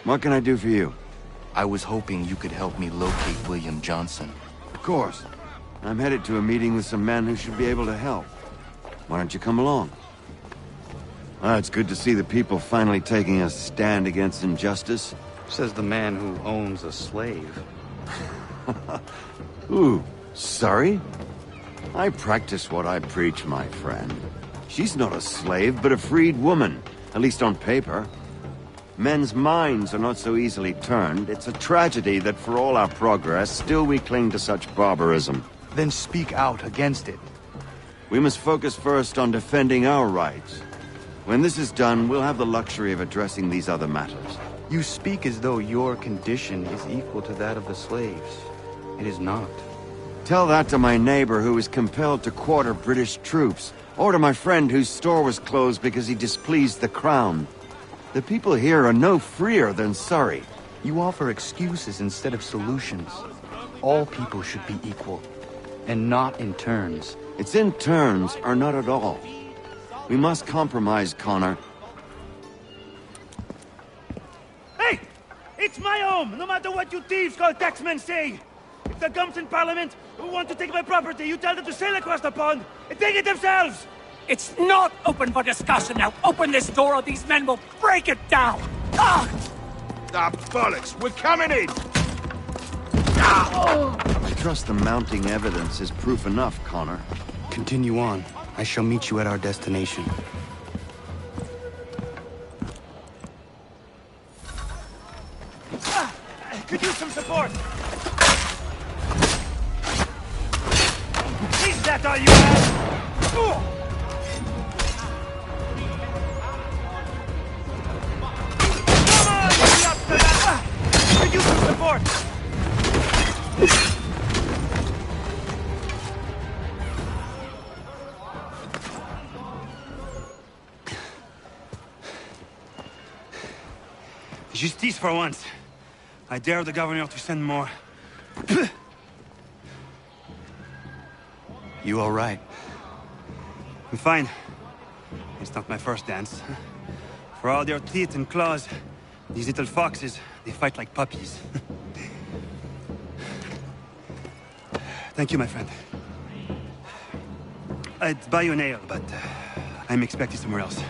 Speaker 1: what can I do for you?
Speaker 5: I was hoping you could help me locate William Johnson.
Speaker 1: Of course. I'm headed to a meeting with some men who should be able to help. Why don't you come along? It's good to see the people finally taking a stand against injustice.
Speaker 5: Says the man who owns a slave.
Speaker 1: Ooh, sorry? I practice what I preach, my friend. She's not a slave, but a freed woman, at least on paper. Men's minds are not so easily turned. It's a tragedy that for all our progress, still we cling to such barbarism.
Speaker 5: Then speak out against it.
Speaker 1: We must focus first on defending our rights. When this is done, we'll have the luxury of addressing these other matters.
Speaker 5: You speak as though your condition is equal to that of the slaves. It is not.
Speaker 1: Tell that to my neighbor who was compelled to quarter British troops, or to my friend whose store was closed because he displeased the crown. The people here are no freer than Surrey.
Speaker 5: You offer excuses instead of solutions. All people should be equal, and not in turns.
Speaker 1: It's in turns, or not at all. We must compromise, Connor.
Speaker 4: It's my home, no matter what you thieves called taxmen say! If the gumps in Parliament who want to take my property, you tell them to sail across the pond and take it themselves!
Speaker 10: It's not open for discussion now. Open this door or these men will break it down. Ah!
Speaker 8: Ah, bollocks! We're coming in!
Speaker 1: I trust the mounting evidence is proof enough, Connor.
Speaker 5: Continue on. I shall meet you at our destination.
Speaker 4: Could use some support! Is that all you have? Come on, you nuts! Could use some support! Justice for once. I dare the governor to send more.
Speaker 5: You all right?
Speaker 4: I'm fine. It's not my first dance. For all their teeth and claws, these little foxes, they fight like puppies. Thank you, my friend. I'd buy you an ale, but I'm expected somewhere else.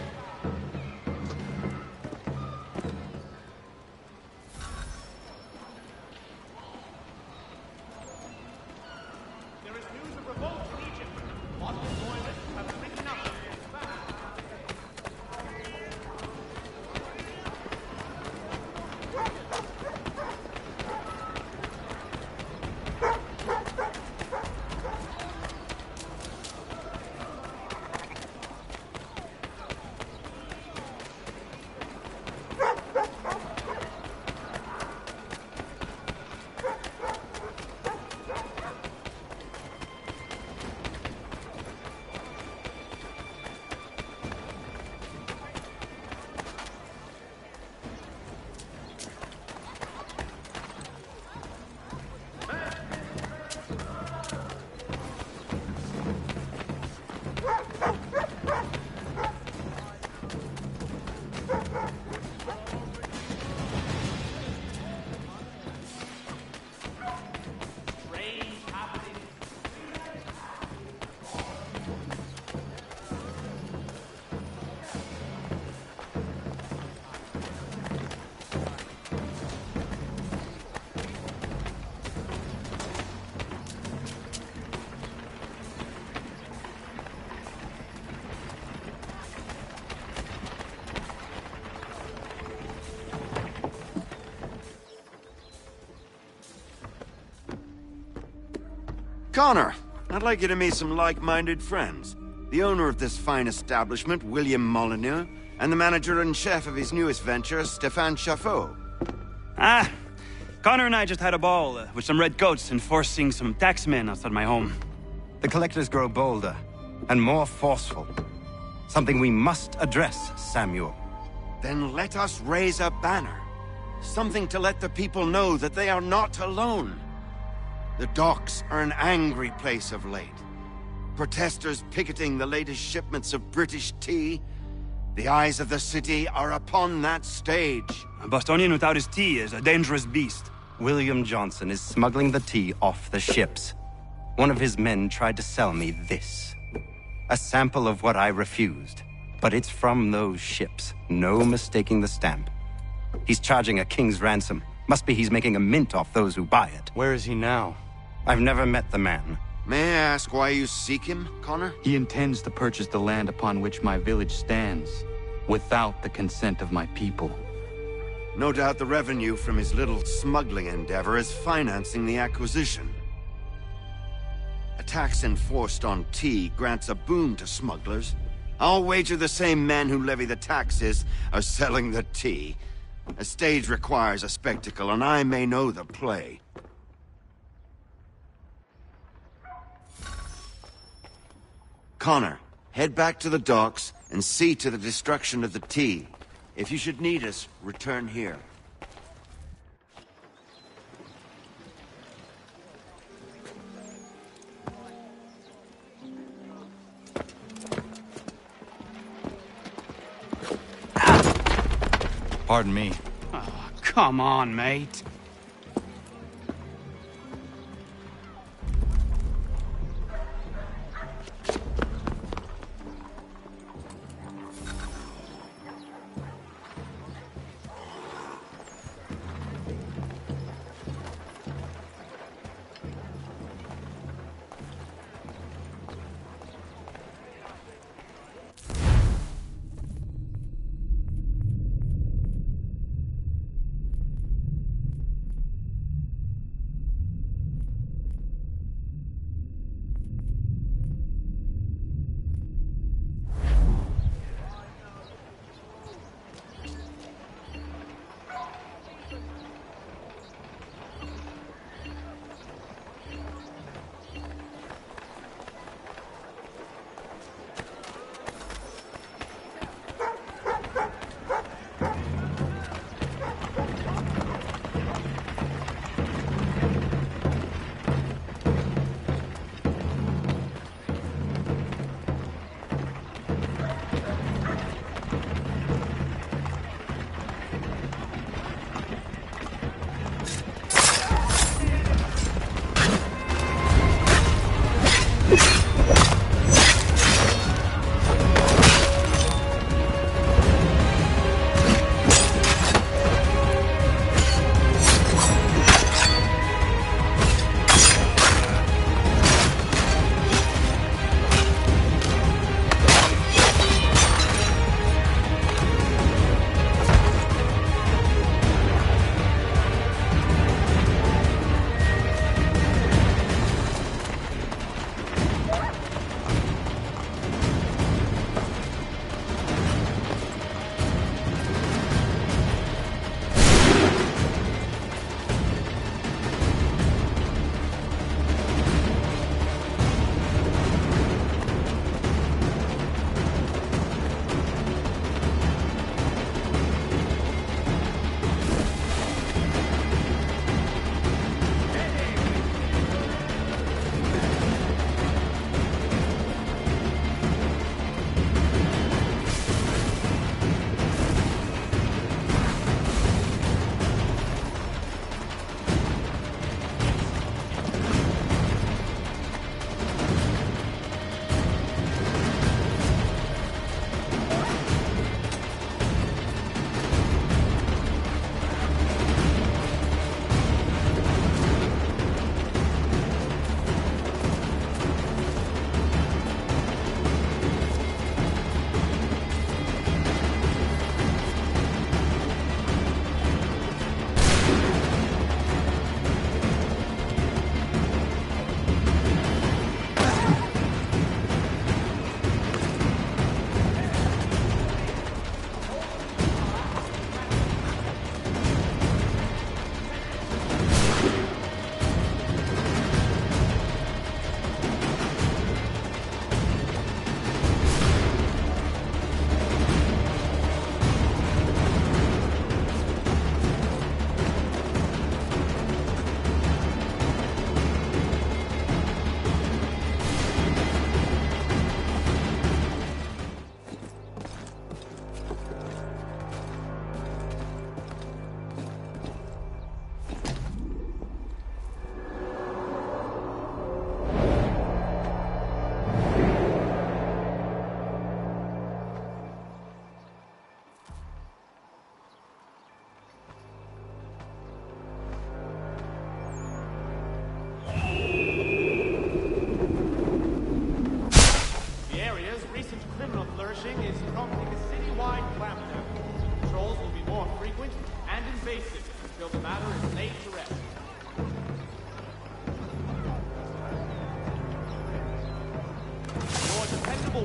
Speaker 1: Connor, I'd like you to meet some like-minded friends. The owner of this fine establishment, William Molyneux, and the manager and chef of his newest venture, Stéphane Chaffeau.
Speaker 4: Ah, Connor and I just had a ball with some red coats enforcing some taxmen outside my home.
Speaker 22: The collectors grow bolder and more forceful. Something we must address, Samuel.
Speaker 1: Then let us raise a banner. Something to let the people know that they are not alone. The docks are an angry place of late. Protesters picketing the latest shipments of British tea. The eyes of the city are upon that stage.
Speaker 22: A Bostonian without his tea is a dangerous beast. William Johnson is smuggling the tea off the ships. One of his men tried to sell me this. A sample of what I refused. But it's from those ships. No mistaking the stamp. He's charging a king's ransom. Must be he's making a mint off those who buy it.
Speaker 5: Where is he now?
Speaker 22: I've never met the man.
Speaker 1: May I ask why you seek him, Connor?
Speaker 5: He intends to purchase the land upon which my village stands, without the consent of my people.
Speaker 1: No doubt the revenue from his little smuggling endeavor is financing the acquisition. A tax enforced on tea grants a boon to smugglers. I'll wager the same men who levy the taxes are selling the tea. A stage requires a spectacle, and I may know the play. Connor, head back to the docks and see to the destruction of the tea. If you should need us, return here.
Speaker 5: Pardon me.
Speaker 4: Oh,
Speaker 9: Come on, mate.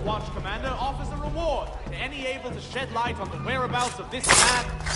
Speaker 14: Watch Commander offers a reward to any able to shed light on the whereabouts of this man.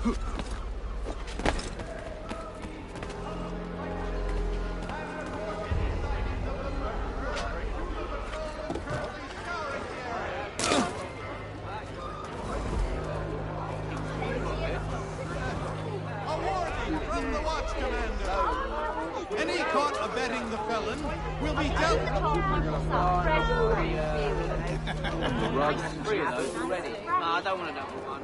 Speaker 14: From the Watch Commander. Any caught abetting the felon will be dealt
Speaker 9: Three of those already. No, I don't want another one.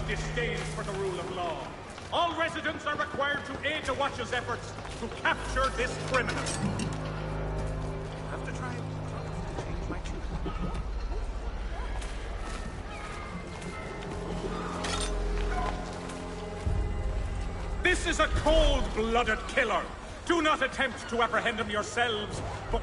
Speaker 13: Disdain for the rule of law. All residents are required to aid the Watch's efforts to capture this criminal. I have to try and change my tune. This is a cold-blooded killer. Do not attempt to apprehend him yourselves, but...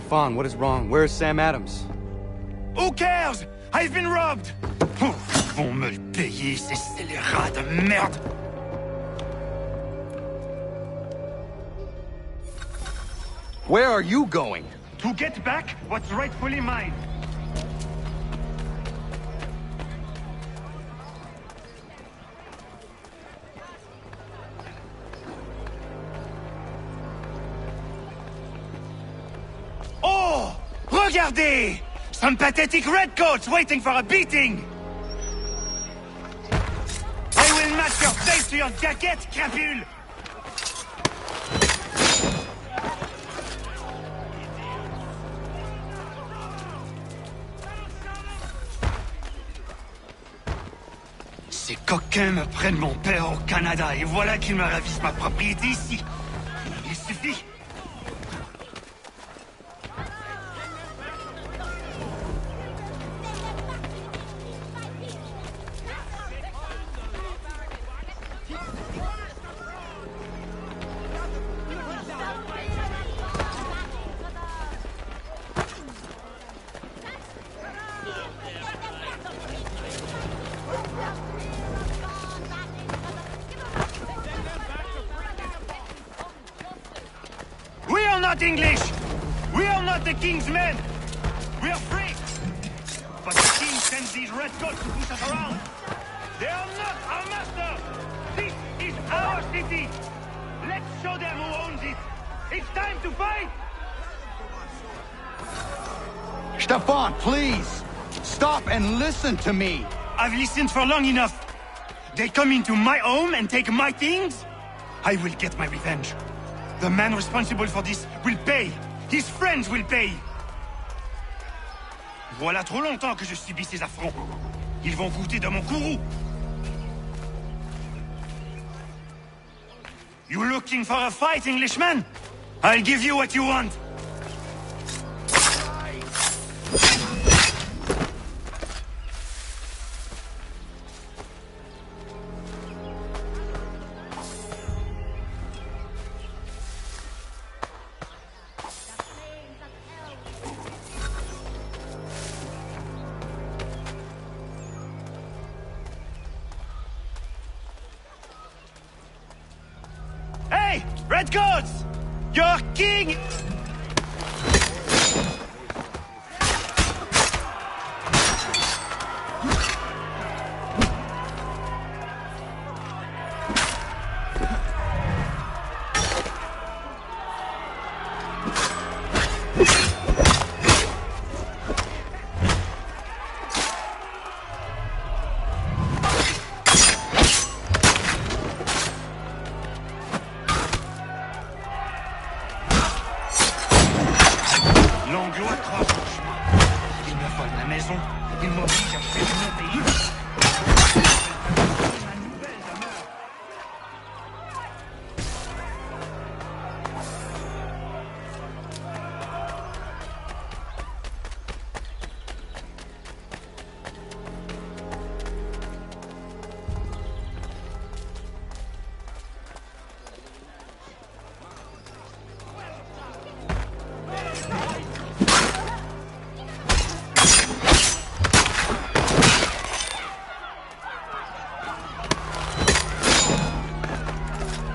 Speaker 22: Stefan, what is wrong? Where's Sam Adams?
Speaker 4: Who cares? I've been robbed! Oh, ils vont me le payer, ces scélérats de merde!
Speaker 22: Where are you going?
Speaker 4: To get back what's rightfully mine. Oh! Regardez! Some pathetic redcoats waiting for a beating! I will match your face to your jacket, crapule! Ces coquins me prennent mon père au Canada et voilà qu'ils me ravissent ma propriété ici. Il suffit. We are not English! We are not the king's men! We are free! But the king sends these redcoats to push us around! They are not our master! This is our city! Let's show them who owns it! It's time to fight!
Speaker 2: Stefan, please! Stop and listen to me!
Speaker 4: I've listened for long enough! They come into my home and take my things? I will get my revenge. The man responsible for this will pay. His friends will pay. Voilà trop longtemps que je subis ces affronts. Ils vont goûter de mon courroux. You looking for a fight, Englishman? I'll give you what you want. Hey, redcoats! Your king! L'anglois croise mon chemin. Il me vole ma maison. Il m'oblige à fuir mon pays.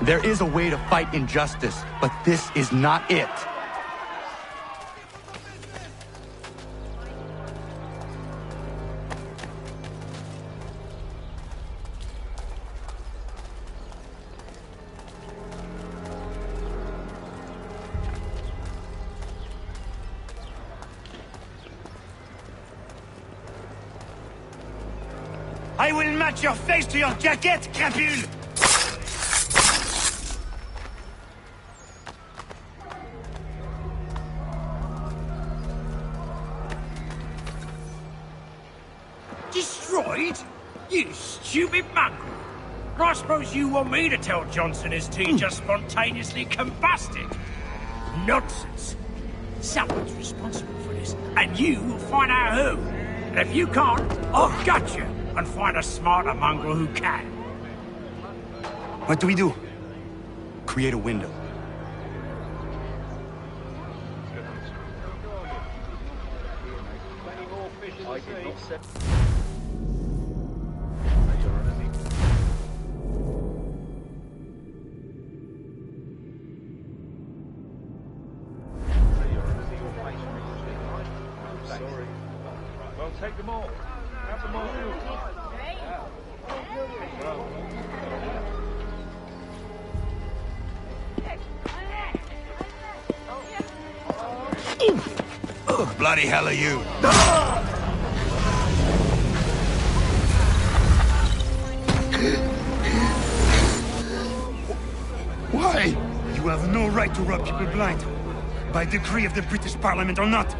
Speaker 2: There is a way to fight injustice, but this is not it.
Speaker 4: I will match your face to your jacket, crapule!
Speaker 10: Destroyed? You stupid mongrel! I suppose you want me to tell Johnson his tea just spontaneously combusted? Nonsense! Someone's responsible for this, and you will find out who. And if you can't, I'll gut you and find a smarter mongrel who can.
Speaker 22: What do we do? Create a window.
Speaker 13: Well, take them all. Have them all.
Speaker 2: Bloody hell are you? Why?
Speaker 12: You have no right to rob people blind. By decree of the British Parliament or not.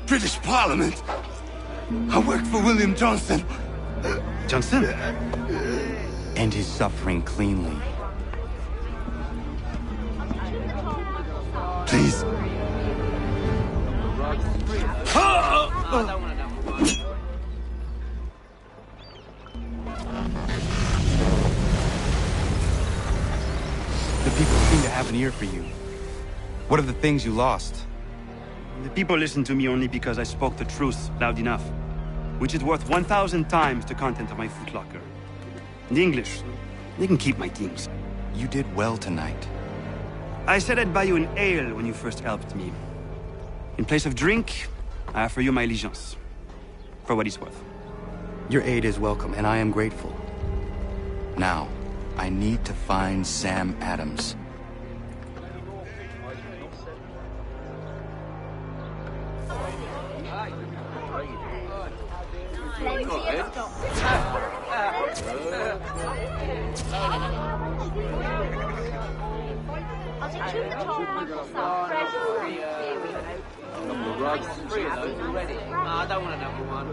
Speaker 2: British Parliament? I worked for William Johnson.
Speaker 22: Johnson? End his suffering cleanly.
Speaker 2: Please.
Speaker 22: The people seem to have an ear for you. What are the things you lost?
Speaker 12: The people listen to me only because I spoke the truth loud enough, which is worth 1,000 times the content of my footlocker. The English, they can keep my things.
Speaker 22: You did well tonight.
Speaker 12: I said I'd buy you an ale when you first helped me. In place of drink, I offer you my allegiance. For what it's worth.
Speaker 22: Your aid is welcome, and I am grateful. Now, I need to find Sam Adams.
Speaker 9: Three of those already. I don't want another one.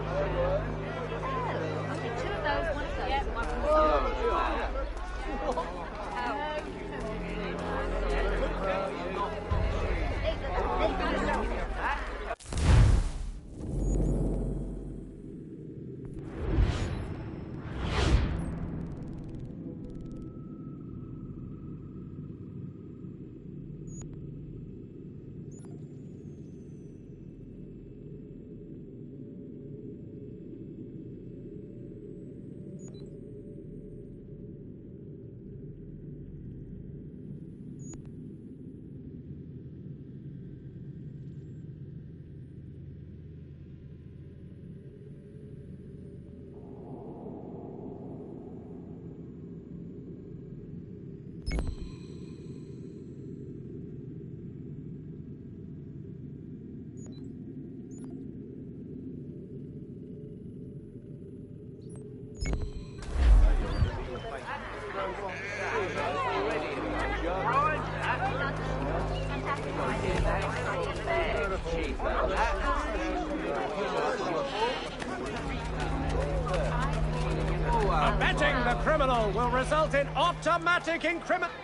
Speaker 13: Abetting the criminal will result in automatic incrimination.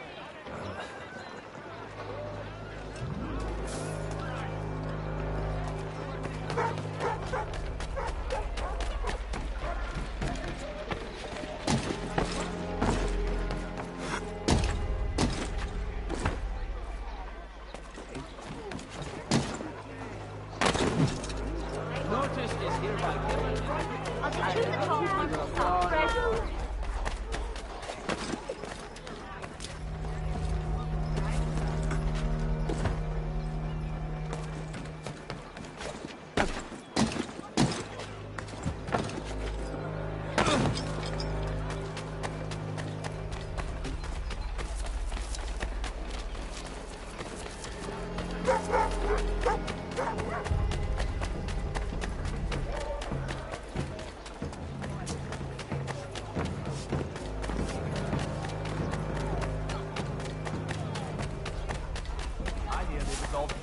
Speaker 9: Notice is hereby given.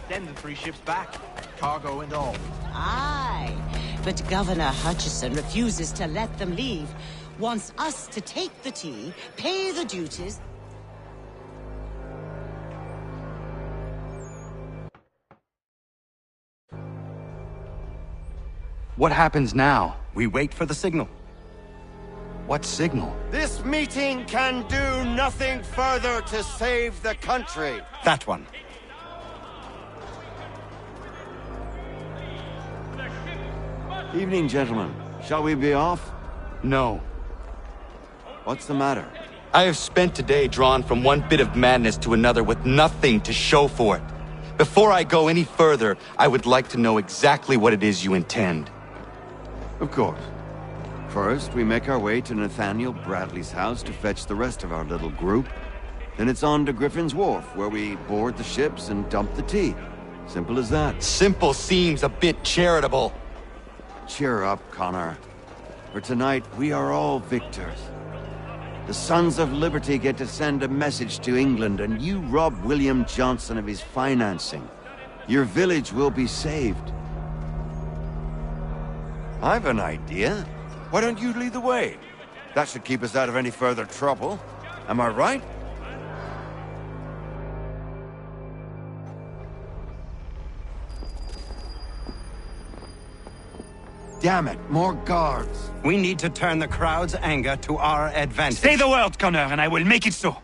Speaker 20: Send the 3 ships back, cargo and all.
Speaker 15: Aye, but Governor Hutchison refuses to let them leave. Wants us to take the tea, pay the duties.
Speaker 22: What happens now? We wait for the signal. What signal?
Speaker 1: This meeting can do nothing further to save the country.
Speaker 22: That one.
Speaker 1: Evening, gentlemen. Shall we be off?
Speaker 22: No.
Speaker 1: What's the matter?
Speaker 22: I have spent today drawn from one bit of madness to another with nothing to show for it. Before I go any further, I would like to know exactly what it is you intend.
Speaker 1: Of course. First, we make our way to Nathaniel Bradley's house to fetch the rest of our little group. Then it's on to Griffin's Wharf, where we board the ships and dump the tea. Simple as that.
Speaker 22: Simple seems a bit charitable.
Speaker 1: Cheer up, Connor. For tonight, we are all victors. The Sons of Liberty get to send a message to England, and you rob William Johnson of his financing. Your village will be saved. I've an idea. Why don't you lead the way? That should keep us out of any further trouble. Am I right? Damn it, more guards.
Speaker 22: We need to turn the crowd's anger to our advantage.
Speaker 12: Say the word, Connor, and I will make it so.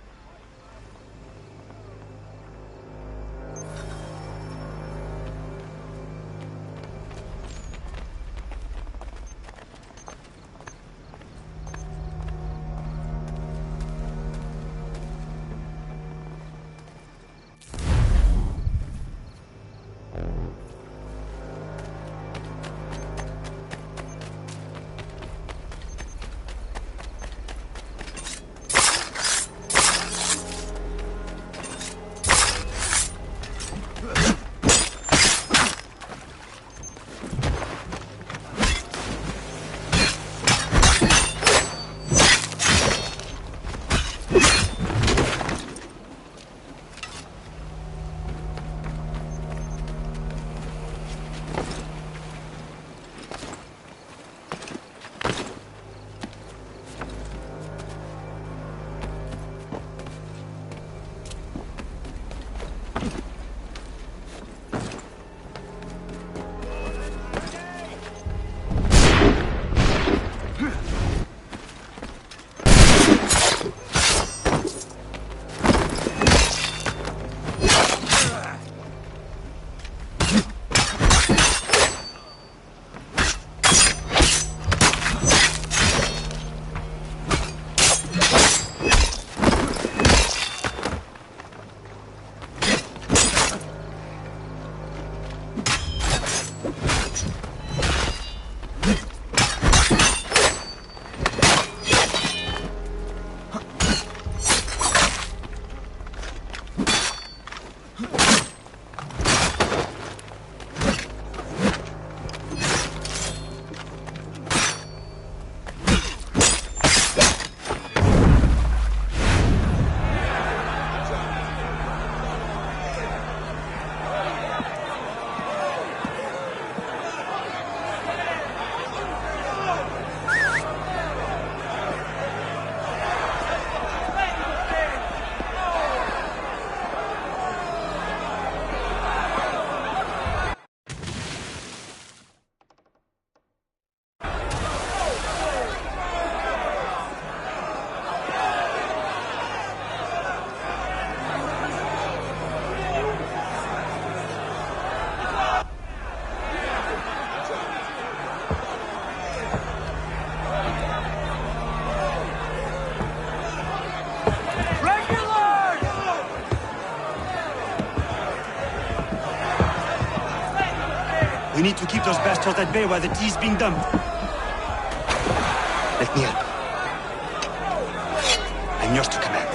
Speaker 12: We need to keep those bastards at bay while the tea is being dumped.
Speaker 22: Let me help. I'm yours to command.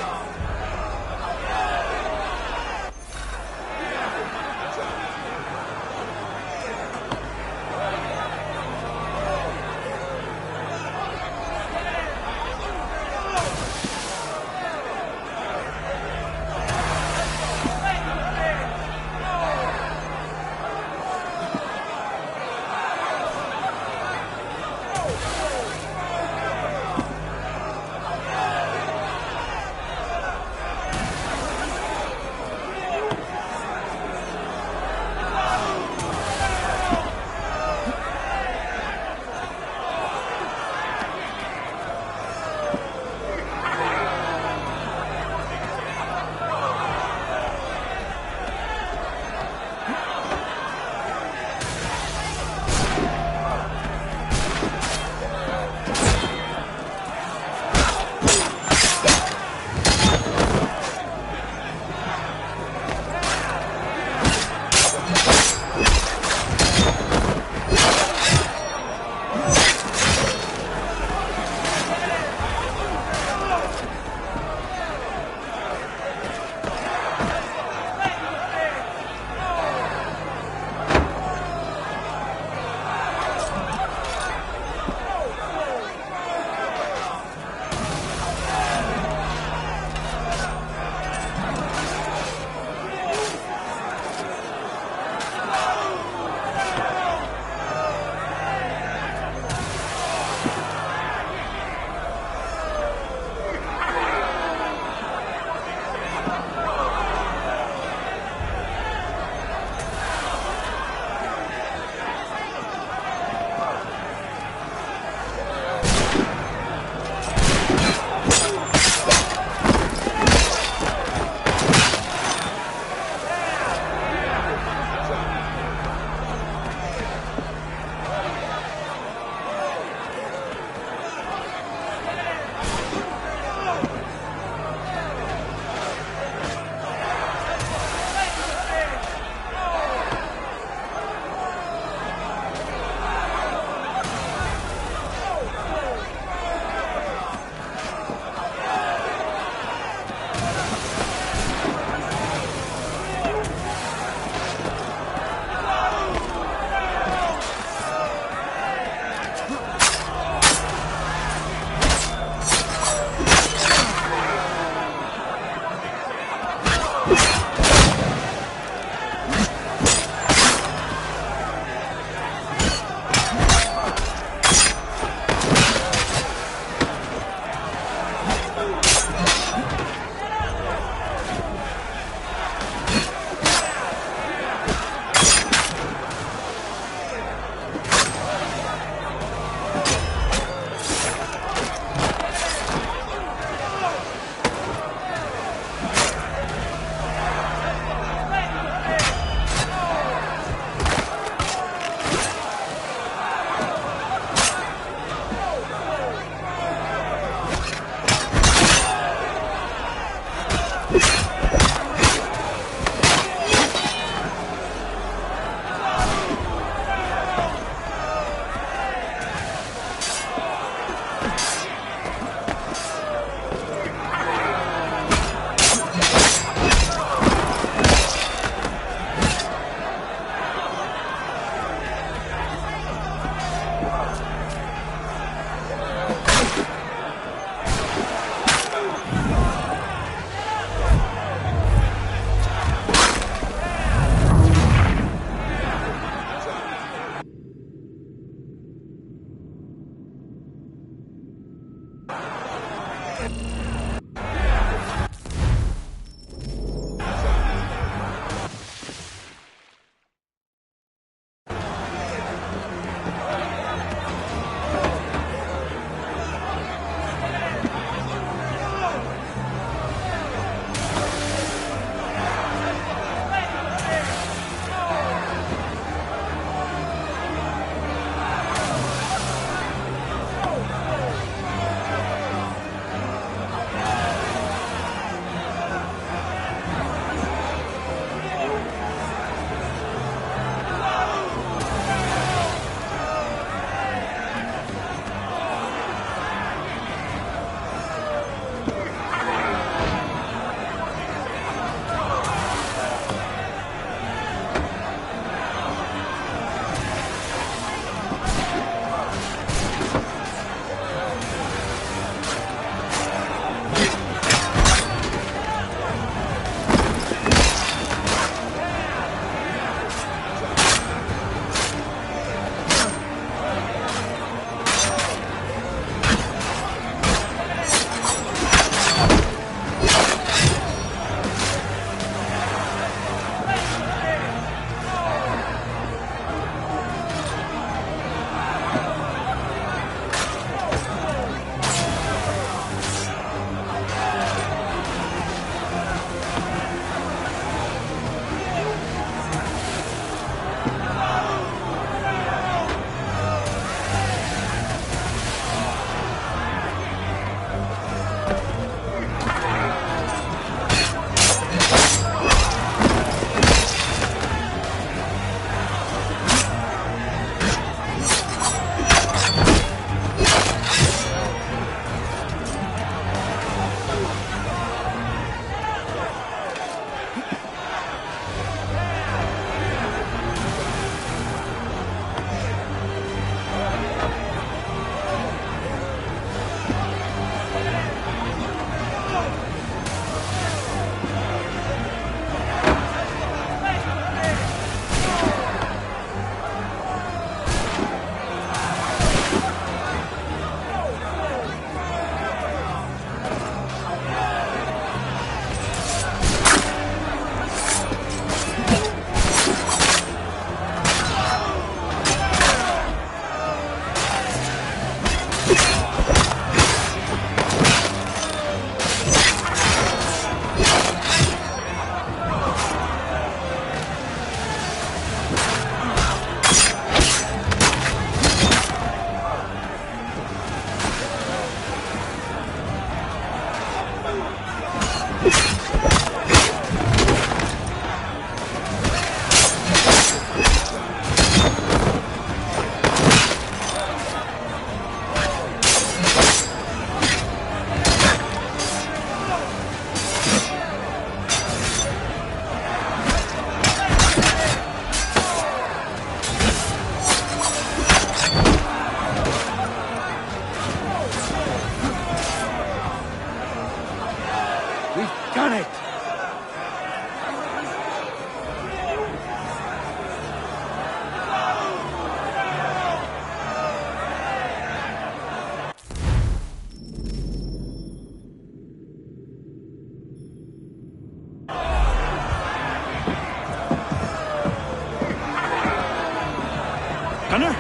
Speaker 12: Gunner?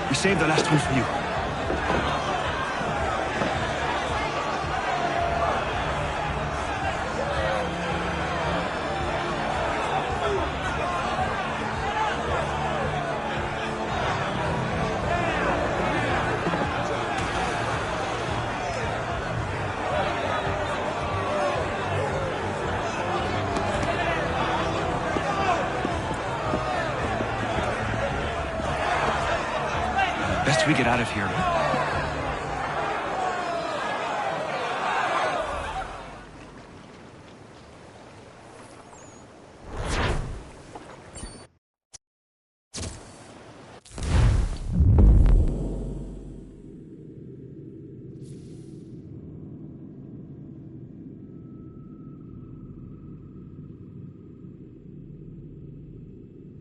Speaker 12: We saved the last one for you. Best we get out of here